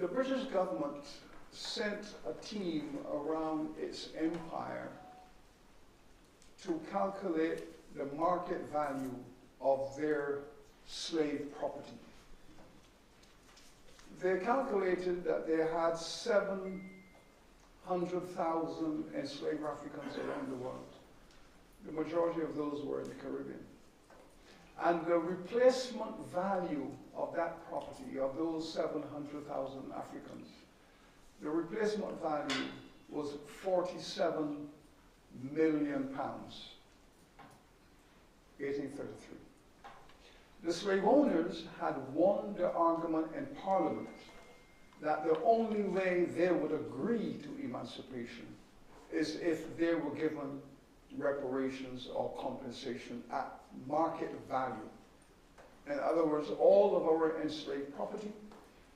The British government sent a team around its empire to calculate the market value of their slave property. They calculated that they had 700,000 enslaved Africans around the world. The majority of those were in the Caribbean. And the replacement value of that property, of those 700,000 Africans, the replacement value was 47 million pounds, 1833. The slave owners had won the argument in Parliament that the only way they would agree to emancipation is if they were given reparations or compensation at market value. In other words, all of our enslaved property,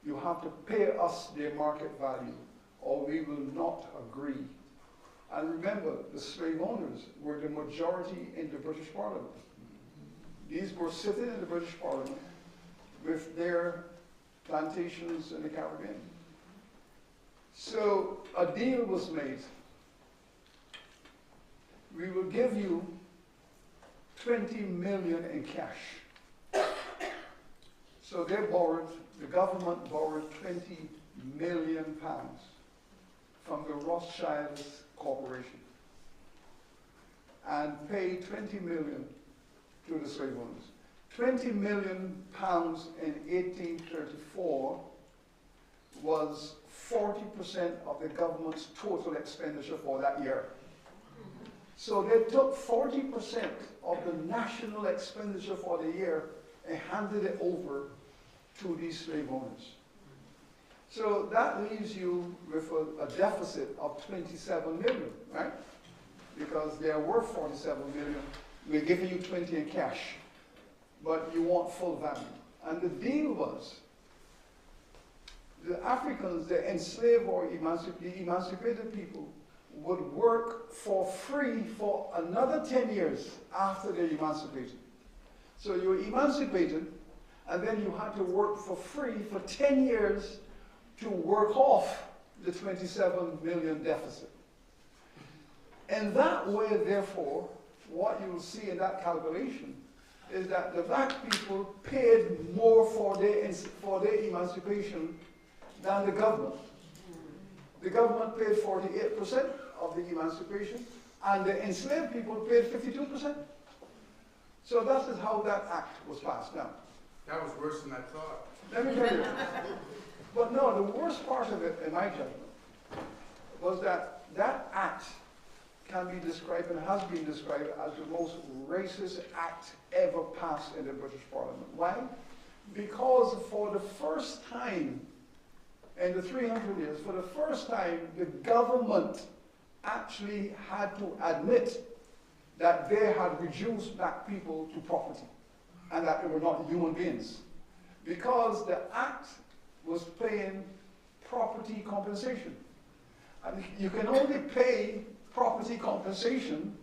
you have to pay us their market value or we will not agree. And remember, the slave owners were the majority in the British Parliament. These were sitting in the British Parliament with their plantations in the Caribbean. So a deal was made. We will give you 20 million in cash. So they borrowed, the government borrowed 20 million pounds from the Rothschilds Corporation and paid 20 million to the slave owners. 20 million pounds in 1834 was 40% of the government's total expenditure for that year. So they took 40% of the national expenditure for the year and handed it over to these slave owners. So that leaves you with a deficit of 27 million, right? Because they are worth 47 million. We're giving you 20 in cash, but you want full value. And the deal was, the Africans, the enslaved or the emancipated people, would work for free for another 10 years after they're emancipated. So you were emancipated, and then you had to work for free for 10 years to work off the 27 million deficit. And that way, therefore, what you will see in that calculation is that the black people paid more for their emancipation than the government. The government paid 48% of the emancipation, and the enslaved people paid 52%. So that is how that act was passed down. That was worse than I thought. Let me tell you. But no, the worst part of it, in my judgment, was that that act can be described and has been described as the most racist act ever passed in the British Parliament. Why? Because for the first time in the 300 years, for the first time, the government actually had to admit that they had reduced black people to property and that they were not human beings. Because the act was paying property compensation. And you can only pay property compensation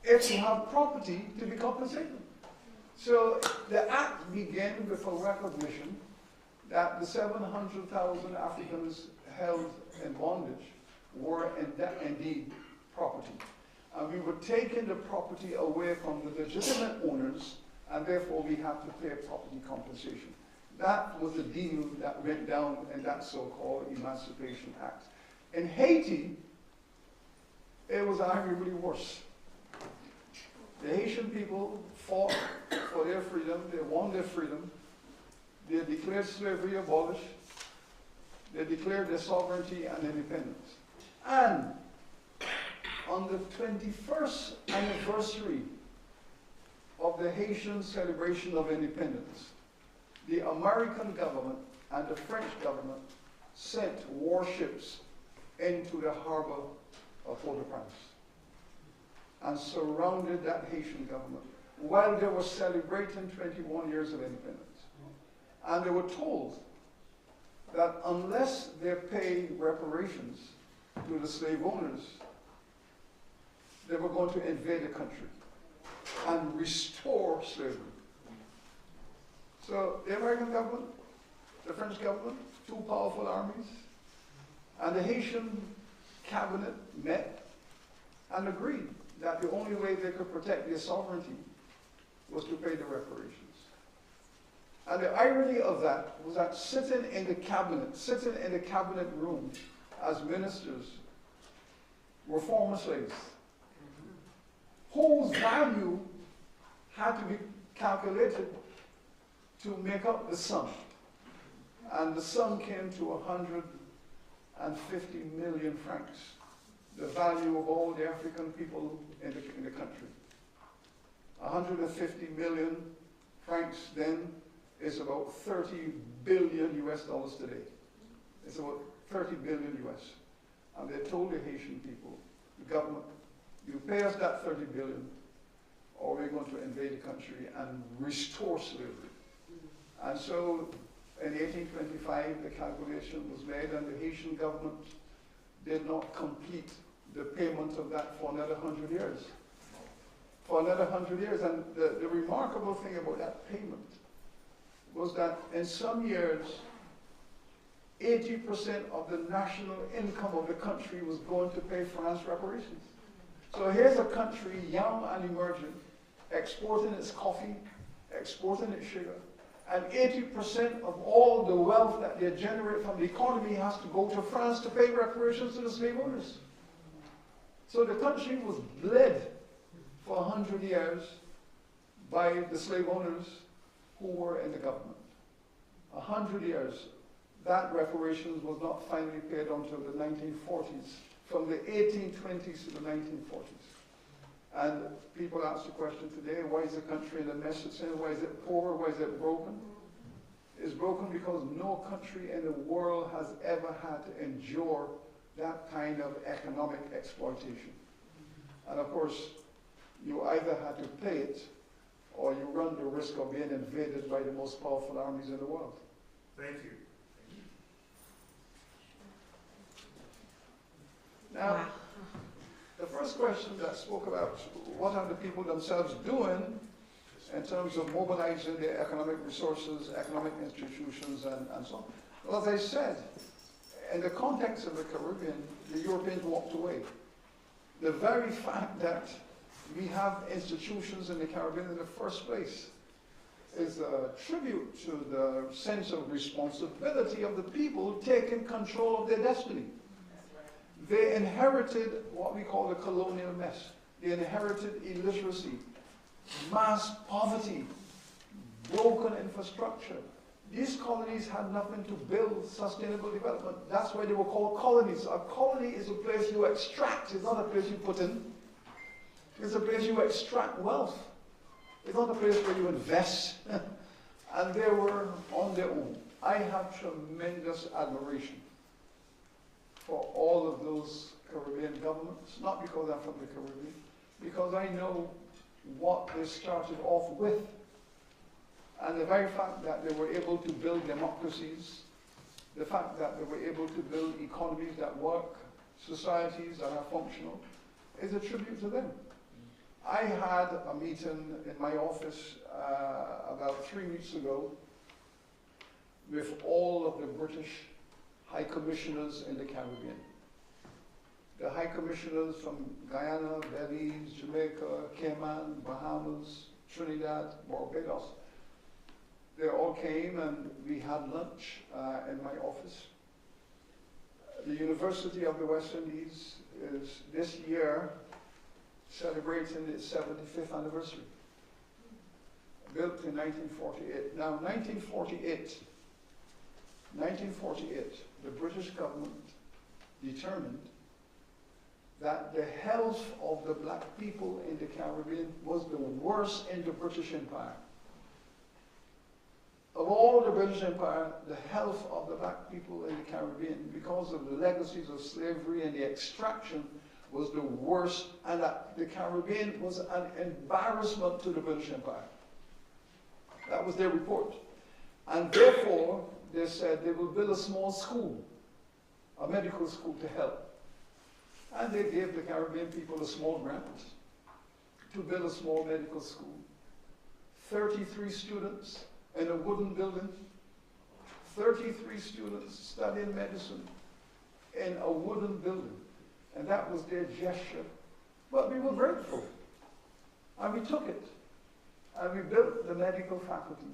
if you have property to be compensated. So the act began with a recognition that the 700,000 Africans held in bondage were indeed property. And we were taking the property away from the legitimate owners, and therefore we have to pay property compensation. That was the deal that went down in that so-called Emancipation Act. In Haiti, it was arguably worse. The Haitian people fought for their freedom, they won their freedom, they declared slavery abolished, they declared their sovereignty and independence. And on the 21st anniversary of the Haitian celebration of independence, the American government and the French government sent warships into the harbor of Port-au-Prince and surrounded that Haitian government while they were celebrating 21 years of independence. And they were told that unless they pay reparations to the slave owners, they were going to invade the country and restore slavery. So the American government, the French government, two powerful armies, and the Haitian cabinet met and agreed that the only way they could protect their sovereignty was to pay the reparations. And the irony of that was that sitting in the cabinet room as ministers were former slaves, whose value had to be calculated to make up the sum. And the sum came to 150 million francs, the value of all the African people in the country. 150 million francs then is about 30 billion US dollars today. It's about 30 billion US. And they told the Haitian people, the government, you pay us that 30 billion, or we're going to invade the country and restore slavery. And so in 1825, the calculation was made, and the Haitian government did not complete the payment of that for another 100 years. For another 100 years. And the remarkable thing about that payment was that in some years, 80% of the national income of the country was going to pay France reparations. So here's a country, young and emerging, exporting its coffee, exporting its sugar, and 80% of all the wealth that they generate from the economy has to go to France to pay reparations to the slave owners. So the country was bled for 100 years by the slave owners who were in the government. 100 years. That reparations was not finally paid until the 1940s, from the 1820s to the 1940s. And people ask the question today, why is the country in the mess it's in? Why is it poor? Why is it broken? It's broken because no country in the world has ever had to endure that kind of economic exploitation. And of course, you either had to pay it, or you run the risk of being invaded by the most powerful armies in the world. Thank you. Now, the first question that spoke about what are the people themselves doing in terms of mobilizing their economic resources, economic institutions, and so on. Well, as I said, in the context of the Caribbean, the Europeans walked away. The very fact that we have institutions in the Caribbean in the first place is a tribute to the sense of responsibility of the people taking control of their destiny. They inherited what we call the colonial mess. They inherited illiteracy, mass poverty, broken infrastructure. These colonies had nothing to build sustainable development. That's why they were called colonies. A colony is a place you extract. It's not a place you put in. It's a place you extract wealth. It's not a place where you invest. And they were on their own. I have tremendous admiration for all of those Caribbean governments, not because I'm from the Caribbean, because I know what they started off with. And the very fact that they were able to build democracies, the fact that they were able to build economies that work, societies that are functional, is a tribute to them. I had a meeting in my office about 3 weeks ago with all of the British High Commissioners in the Caribbean. The High Commissioners from Guyana, Belize, Jamaica, Cayman, Bahamas, Trinidad, Barbados. They all came and we had lunch in my office. The University of the West Indies is this year celebrating its 75th anniversary. Built in 1948. Now, 1948, the British government determined that the health of the black people in the Caribbean was the worst in the British Empire. Of all the British Empire, the health of the black people in the Caribbean, because of the legacies of slavery and the extraction, was the worst, and that the Caribbean was an embarrassment to the British Empire. That was their report. And therefore, they said they will build a small school, a medical school to help. And they gave the Caribbean people a small grant to build a small medical school. 33 students in a wooden building, 33 students studying medicine in a wooden building. And that was their gesture. But we were grateful. And we took it. And we built the medical faculty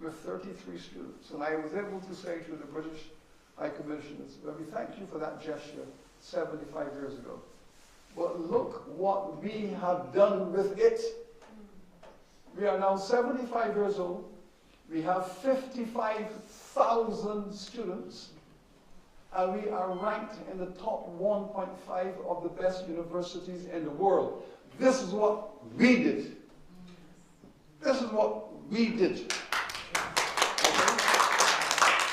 with 33 students. And I was able to say to the British High Commissioners, well, we thank you for that gesture 75 years ago. But look what we have done with it. We are now 75 years old. We have 55,000 students. And we are ranked in the top 1.5 of the best universities in the world. This is what we did. This is what we did.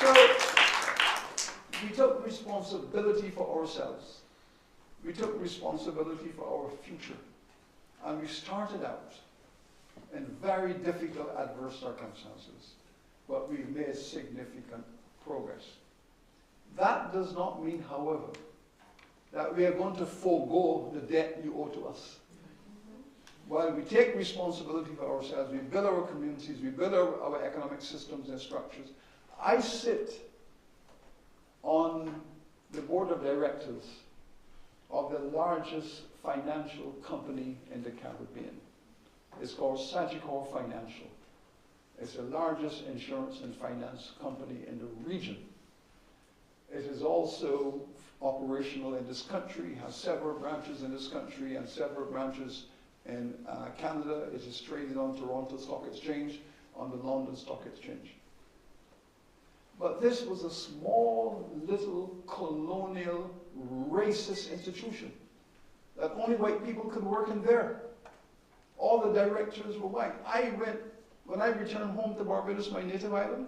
Okay? So, we took responsibility for ourselves. We took responsibility for our future. And we started out in very difficult, adverse circumstances. But we've made significant progress. That does not mean, however, that we are going to forego the debt you owe to us. While we take responsibility for ourselves, we build our communities, we build our economic systems and structures. I sit on the board of directors of the largest financial company in the Caribbean. It's called Sagicor Financial. It's the largest insurance and finance company in the region. It is also operational in this country, has several branches in this country and several branches in Canada. It is traded on Toronto Stock Exchange, on the London Stock Exchange. But this was a small, little, colonial, racist institution that only white people could work in there. All the directors were white. When I returned home to Barbados, my native island,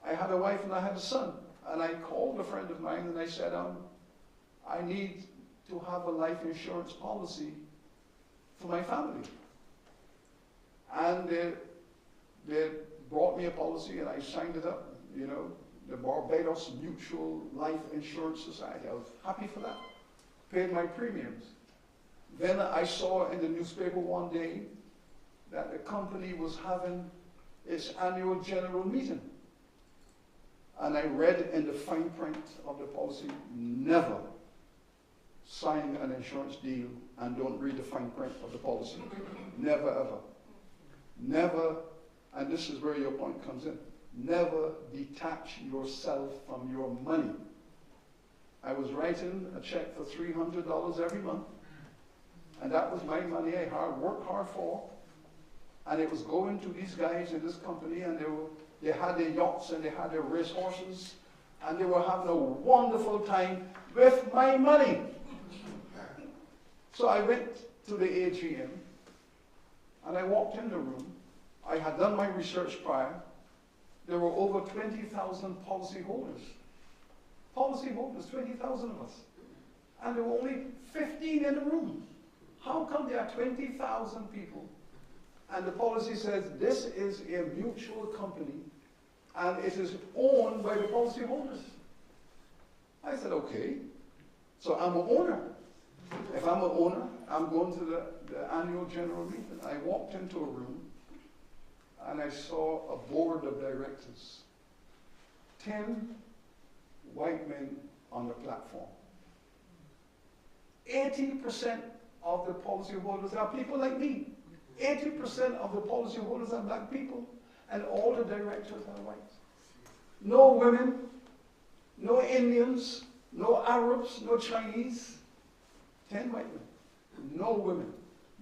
I had a wife and I had a son. And I called a friend of mine and I said, I need to have a life insurance policy for my family. And they brought me a policy and I signed it up, you know, the Barbados Mutual Life Insurance Society. I was happy for that. Paid my premiums. Then I saw in the newspaper one day that the company was having its annual general meeting. And I read in the fine print of the policy, never sign an insurance deal and don't read the fine print of the policy. Never, ever. Never, and this is where your point comes in, never detach yourself from your money. I was writing a check for $300 every month, and that was my money I worked hard for, and it was going to these guys in this company, and they had their yachts and they had their race horses, and they were having a wonderful time with my money. So I went to the AGM, and I walked in the room. I had done my research prior. There were over 20,000 policyholders. Policyholders, 20,000 of us. And there were only 15 in the room. How come there are 20,000 people? And the policy says this is a mutual company and it is owned by the policyholders. I said, okay. So I'm an owner. If I'm an owner, I'm going to the annual general meeting. I walked into a room and I saw a board of directors. 10 white men on the platform. 80% of the policyholders are people like me. 80% of the policyholders are black people, and all the directors are white. No women, no Indians, no Arabs, no Chinese. 10 white men. No women,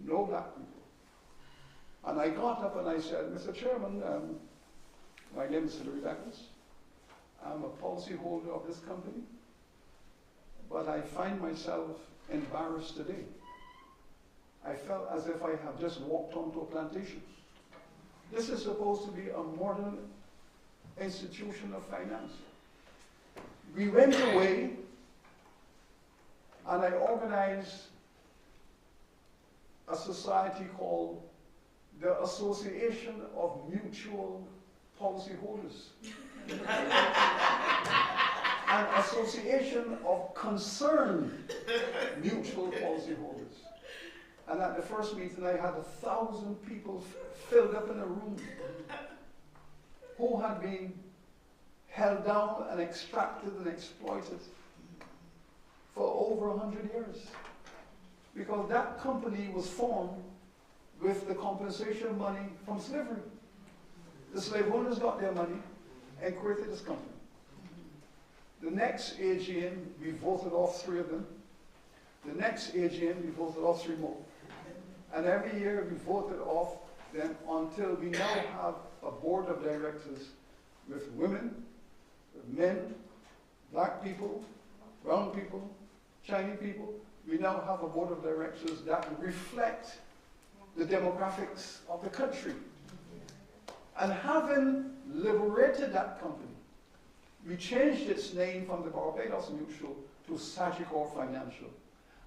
no black people. And I got up and I said, Mr. Chairman, my name is Hilary Beckles. I'm a policyholder of this company, but I find myself embarrassed today. I felt as if I have just walked onto a plantation. This is supposed to be a modern institution of finance. We went away and I organized a society called the Association of Mutual Policyholders. An association of concerned mutual policyholders. And at the first meeting, I had 1,000 people filled up in a room who had been held down and extracted and exploited for over 100 years. Because that company was formed with the compensation money from slavery. The slave owners got their money and created this company. The next AGM, we voted off 3 of them. The next AGM, we voted off 3 more. And every year we voted off them until we now have a board of directors with women, with men, black people, brown people, Chinese people. We now have a board of directors that reflect the demographics of the country. And having liberated that company, we changed its name from the Barbados Mutual to Sagicor Financial.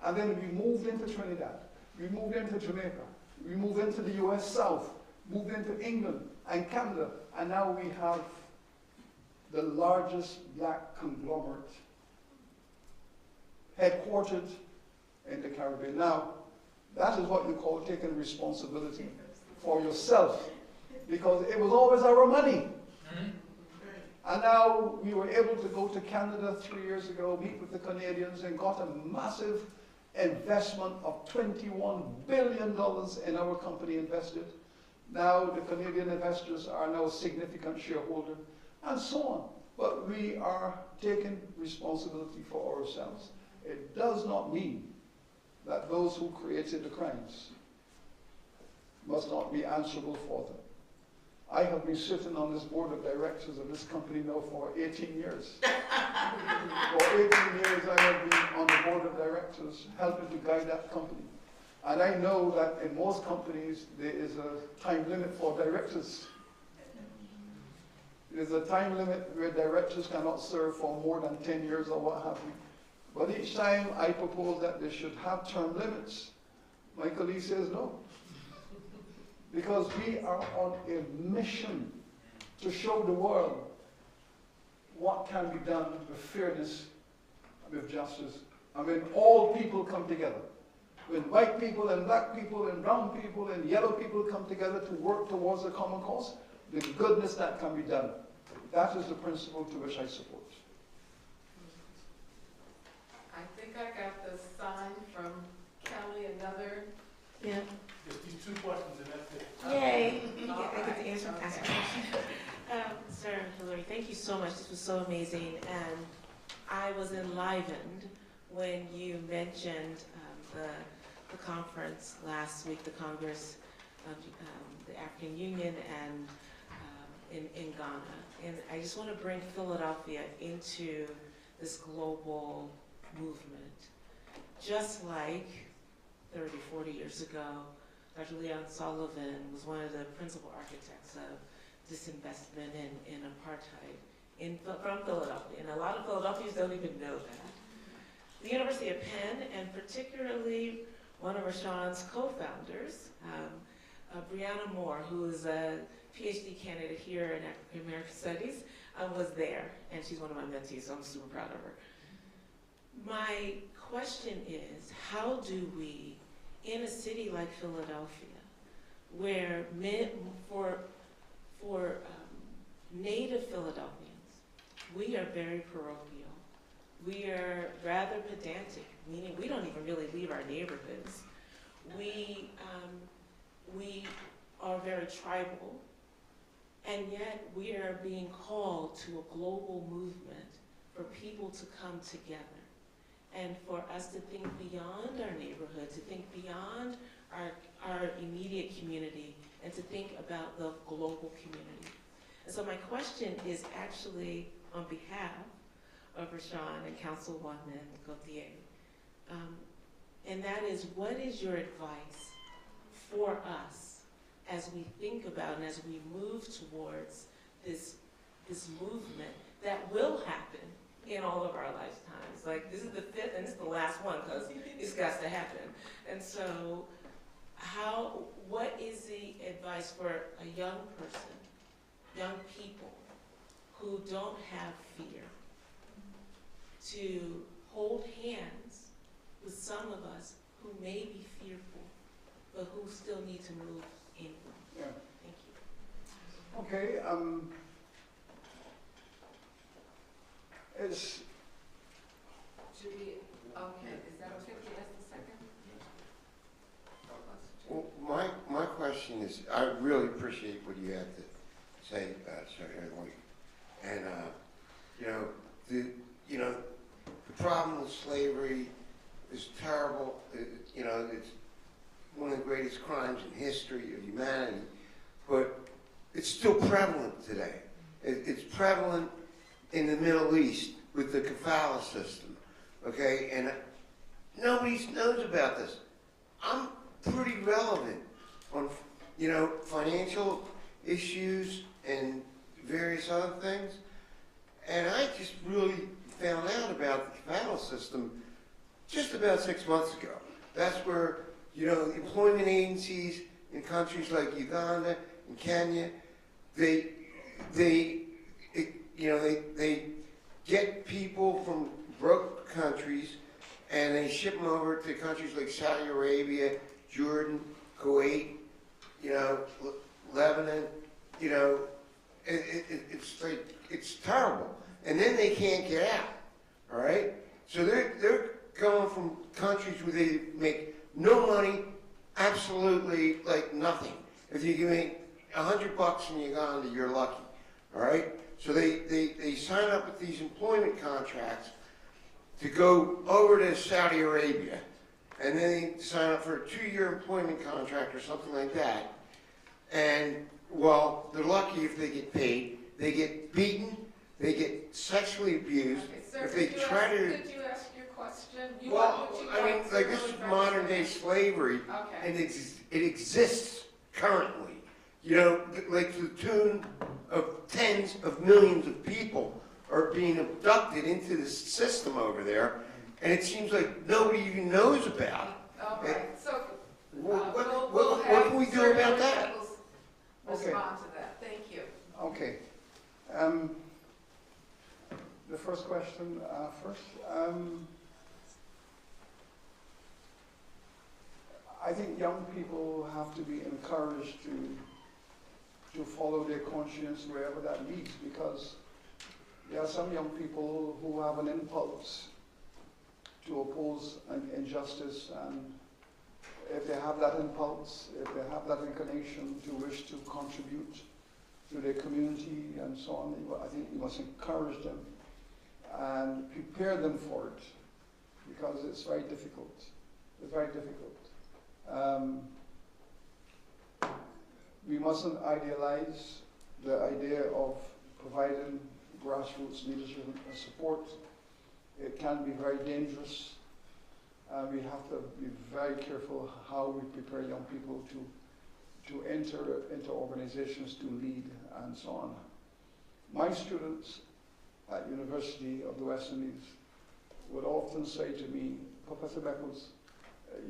And then we moved into Trinidad. We moved into Jamaica. We moved into the US South, moved into England and Canada. And now we have the largest black conglomerate headquartered in the Caribbean. Now, that is what you call taking responsibility for yourself, because it was always our money. And now we were able to go to Canada 3 years ago, meet with the Canadians, and got a massive investment of $21 billion in our company invested. Now the Canadian investors are now a significant shareholder, and so on. But we are taking responsibility for ourselves. It does not mean that those who created the crimes must not be answerable for them. I have been sitting on this board of directors of this company now for 18 years. For 18 years I have been on the board of directors helping to guide that company. And I know that in most companies there is a time limit for directors. There's a time limit where directors cannot serve for more than 10 years or what have you. But each time I propose that they should have term limits, my colleague says no. Because we are on a mission to show the world what can be done with fairness and with justice. And when all people come together, when white people and black people and brown people and yellow people come together to work towards a common cause, the goodness that can be done. That is the principle to which I support. I think I got the sign from Kelly, another. Yeah. Just these 2 questions and that's it. Yay! All I get to right. answer ask a question. Sir Hilary, thank you so much. This was so amazing, and I was enlivened when you mentioned the conference last week, the Congress of the African Union, and in Ghana. And I just want to bring Philadelphia into this global movement, just like 30, 40 years ago, Dr. Leon Sullivan was one of the principal architects of disinvestment in apartheid from Philadelphia. And a lot of Philadelphians don't even know that. The University of Penn, and particularly one of Rashawn's co-founders, Brianna Moore, who is a PhD candidate here in African American Studies, was there. And she's one of my mentees, so I'm super proud of her. My question is, how do we, in a city like Philadelphia, where for native Philadelphians, we are very parochial. We are rather pedantic, meaning we don't even really leave our neighborhoods. We are very tribal, and yet we are being called to a global movement for people to come together. And for us to think beyond our neighborhood, to think beyond our immediate community, and to think about the global community. And so my question is actually on behalf of Rashawn and Councilwoman Gauthier. And that is, what is your advice for us as we think about and as we move towards this movement that will happen in all of our lifetimes? Like, this is the 5th and this is the last one, because it's got to happen. And so what is the advice for a young person, young people who don't have fear, to hold hands with some of us who may be fearful, but who still need to move inward? Yeah. Thank you. Okay, it's, Should we, okay, is that okay if we ask the second? Well, my question is, I really appreciate what you have to say, Sir Hilary. And, the problem with slavery is terrible. It's one of the greatest crimes in history of humanity, but it's still prevalent today. It's prevalent in the Middle East with the kafala system, okay? And nobody knows about this. I'm pretty relevant on, financial issues and various other things. And I just really found out about the kafala system just about 6 months ago. That's where, employment agencies in countries like Uganda and Kenya, they get people from broke countries and they ship them over to countries like Saudi Arabia, Jordan, Kuwait, Lebanon, it's like, it's terrible. And then they can't get out, all right? So they're going from countries where they make no money, absolutely like nothing. If you make $100 in Uganda, you're lucky, all right? So they sign up with these employment contracts to go over to Saudi Arabia, and then they sign up for a 2-year employment contract or something like that. And, well, they're lucky if they get paid. They get beaten, they get sexually abused. Okay, sir, If they could you ask your question? I mean, like, this is modern day slavery, Okay. and it exists currently. You know, like to the tune of tens of millions of people are being abducted into this system over there, and it seems like nobody even knows about it. All right, so What can we do about that? Respond to that, thank you. Okay. The first question first. I think young people have to be encouraged to follow their conscience wherever that leads, because there are some young people who have an impulse to oppose an injustice, and if they have that impulse, if they have that inclination to wish to contribute to their community and so on, I think you must encourage them and prepare them for it, because it's very difficult. It's very difficult. We mustn't idealize the idea of providing grassroots leadership and support. It can be very dangerous. We have to be very careful how we prepare young people to enter into organizations to lead and so on. My students at University of the West Indies would often say to me, Professor Beckles,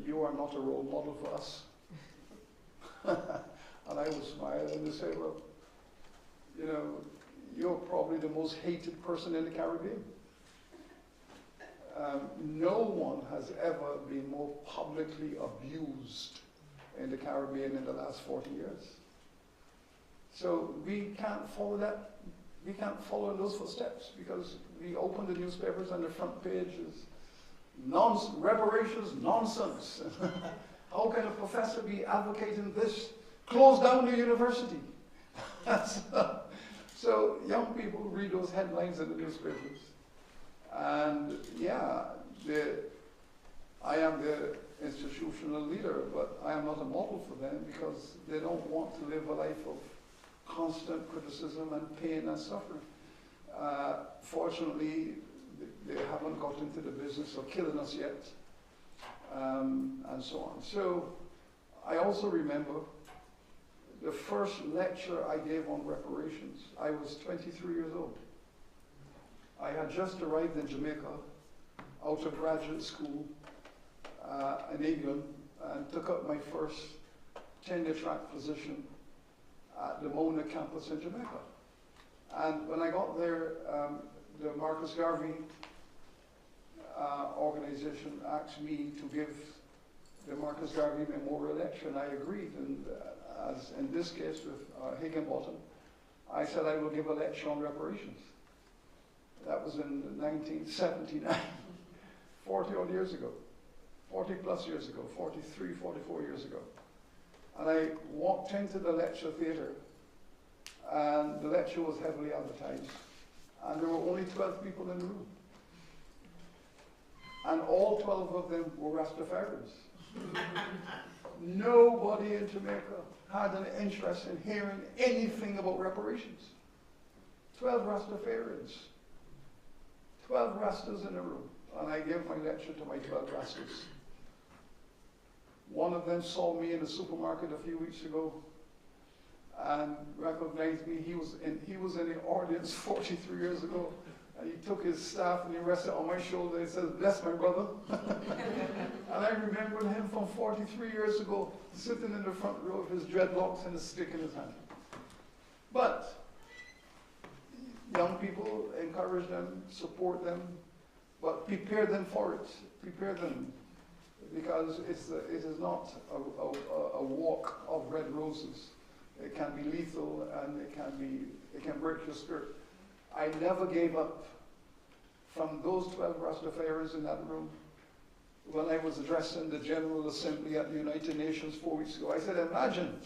you are not a role model for us. And I would smile and they say, well, you know, you're probably the most hated person in the Caribbean. No one has ever been more publicly abused in the Caribbean in the last 40 years. So we can't follow that. We can't follow in those footsteps, because we open the newspapers and the front page is reparations nonsense. How can a professor be advocating this? Close down the university. So young people read those headlines in the newspapers. And yeah, I am the institutional leader, but I am not a model for them, because they don't want to live a life of constant criticism and pain and suffering. Fortunately, they haven't got into the business of killing us yet, and so on. So I also remember the first lecture I gave on reparations. I was 23 years old. I had just arrived in Jamaica out of graduate school in England, and took up my first tenure track position at the Mona campus in Jamaica. And when I got there, the Marcus Garvey organization asked me to give the Marcus Garvey Memorial Lecture, and I agreed. And as in this case with Higginbotham, I said I will give a lecture on reparations. That was in 1979, 40 odd years ago, 40 plus years ago, 43, 44 years ago. And I walked into the lecture theatre, and the lecture was heavily advertised, and there were only 12 people in the room. And all 12 of them were Rastafarians. Nobody in Jamaica had an interest in hearing anything about reparations. 12 Rastafarians. 12 Rastas in a room. And I gave my lecture to my 12 Rastas. One of them saw me in the supermarket a few weeks ago and recognized me. He was in the audience 43 years ago. And he took his staff and he rested on my shoulder and he said, "Bless my brother." And I remembered him from 43 years ago, sitting in the front row with his dreadlocks and a stick in his hand. But young people, encourage them, support them, but prepare them for it. Prepare them, because it is not a walk of red roses. It can be lethal, and it can break your spirit. I never gave up. From those 12 Rastafarians in that room, when I was addressing the General Assembly at the United Nations 4 weeks ago, I said, imagine,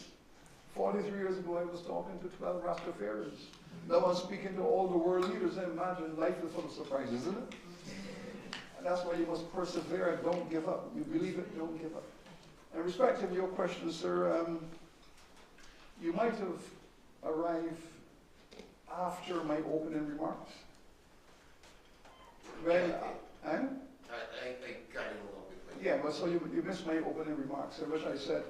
43 years ago I was talking to 12 Rastafarians. Now I'm speaking to all the world leaders. Imagine, life is full of surprises, isn't it? And that's why you must persevere and don't give up. You believe it, don't give up. In respect of your question, sir, you might have arrived after my opening remarks. Well, I got in a little bit late. yeah, well, so you missed my opening remarks, in which I said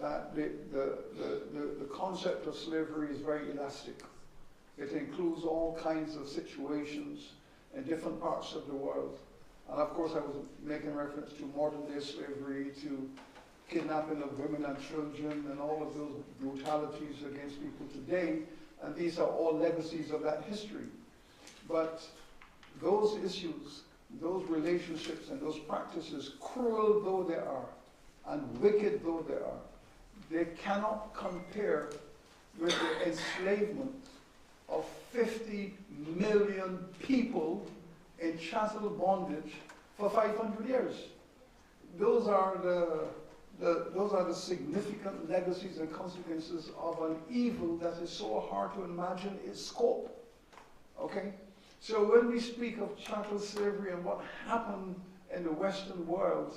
that the concept of slavery is very elastic. It includes all kinds of situations in different parts of the world. And of course, I was making reference to modern day slavery, to kidnapping of women and children, and all of those brutalities against people today. And these are all legacies of that history. But those issues, those relationships, and those practices, cruel though they are, and wicked though they are, they cannot compare with the enslavement of 50 million people in chattel bondage for 500 years. Those are the significant legacies and consequences of an evil that is so hard to imagine its scope. Okay? So when we speak of chattel slavery and what happened in the Western world,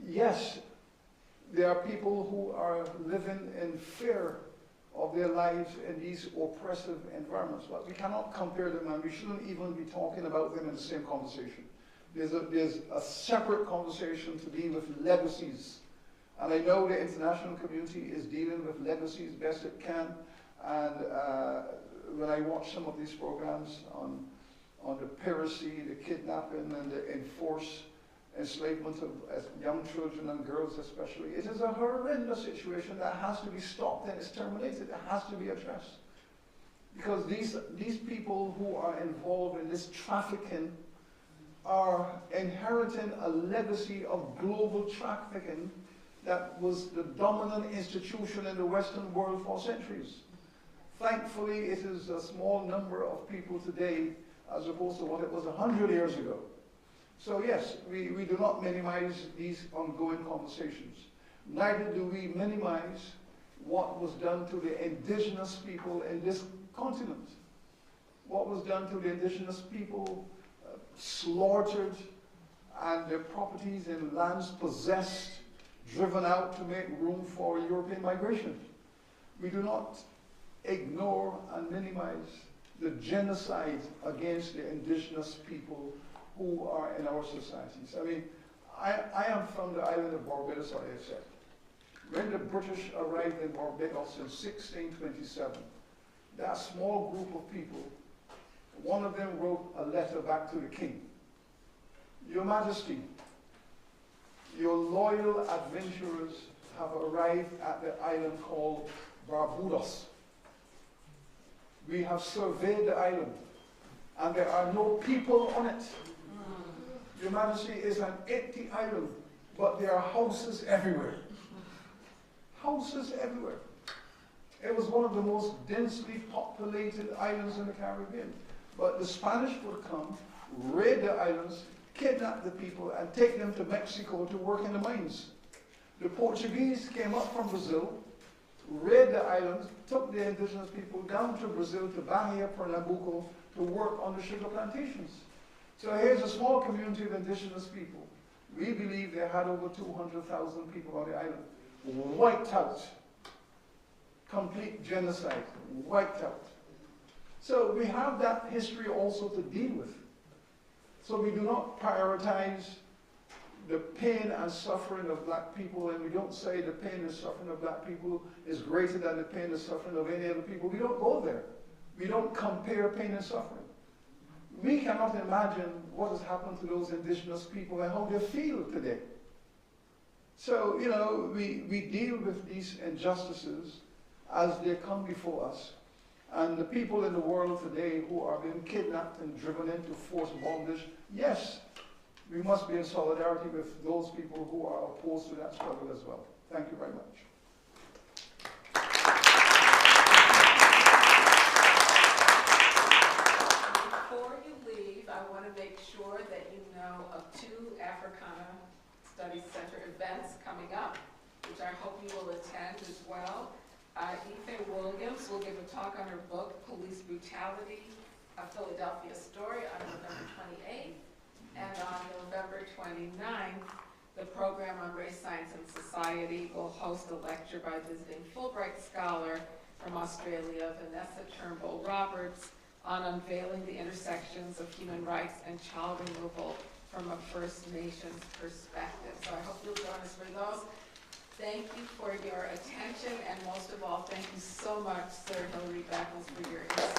yes, there are people who are living in fear of their lives in these oppressive environments, but we cannot compare them, and we shouldn't even be talking about them in the same conversation. There's a separate conversation to deal with legacies. And I know the international community is dealing with legacies best it can, and when I watch some of these programs on the piracy, the kidnapping, and the enforced enslavement of young children and girls especially, it is a horrendous situation that has to be stopped and is terminated. It has to be addressed. Because these people who are involved in this trafficking are inheriting a legacy of global trafficking that was the dominant institution in the Western world for centuries. Thankfully, it is a small number of people today as opposed to what it was 100 years ago. So yes, we do not minimize these ongoing conversations. Neither do we minimize what was done to the indigenous people in this continent. What was done to the indigenous people, slaughtered, and their properties and lands possessed, driven out to make room for European migration. We do not ignore and minimize the genocide against the indigenous people who are in our societies. I mean, I am from the island of Barbados, like I said. When the British arrived in Barbados in 1627, that small group of people, one of them wrote a letter back to the king. Your Majesty, your loyal adventurers have arrived at the island called Barbados. We have surveyed the island, and there are no people on it. Your Majesty, is an empty island, but there are houses everywhere. Houses everywhere. It was one of the most densely populated islands in the Caribbean. But the Spanish would come, raid the islands, kidnap the people, and take them to Mexico to work in the mines. The Portuguese came up from Brazil, raid the islands, took the indigenous people down to Brazil, to Bahia, Pernambuco, to work on the sugar plantations. So here's a small community of indigenous people. We believe they had over 200,000 people on the island, wiped out. Complete genocide, wiped out. So we have that history also to deal with. So we do not prioritize the pain and suffering of black people, and we don't say the pain and suffering of black people is greater than the pain and suffering of any other people. We don't go there. We don't compare pain and suffering. We cannot imagine what has happened to those indigenous people and how they feel today. So, you know, we deal with these injustices as they come before us. And the people in the world today who are being kidnapped and driven into forced bondage, yes, we must be in solidarity with those people who are opposed to that struggle as well. Thank you very much. book, Police Brutality, A Philadelphia Story, on November 28th. And on November 29th, the program on Race, Science, and Society will host a lecture by visiting Fulbright scholar from Australia, Vanessa Turnbull Roberts, on unveiling the intersections of human rights and child removal from a First Nations perspective. So I hope you'll join us for those. Thank you for your attention, and most of all, thank you so much, Sir Hilary Beckles, for your insight.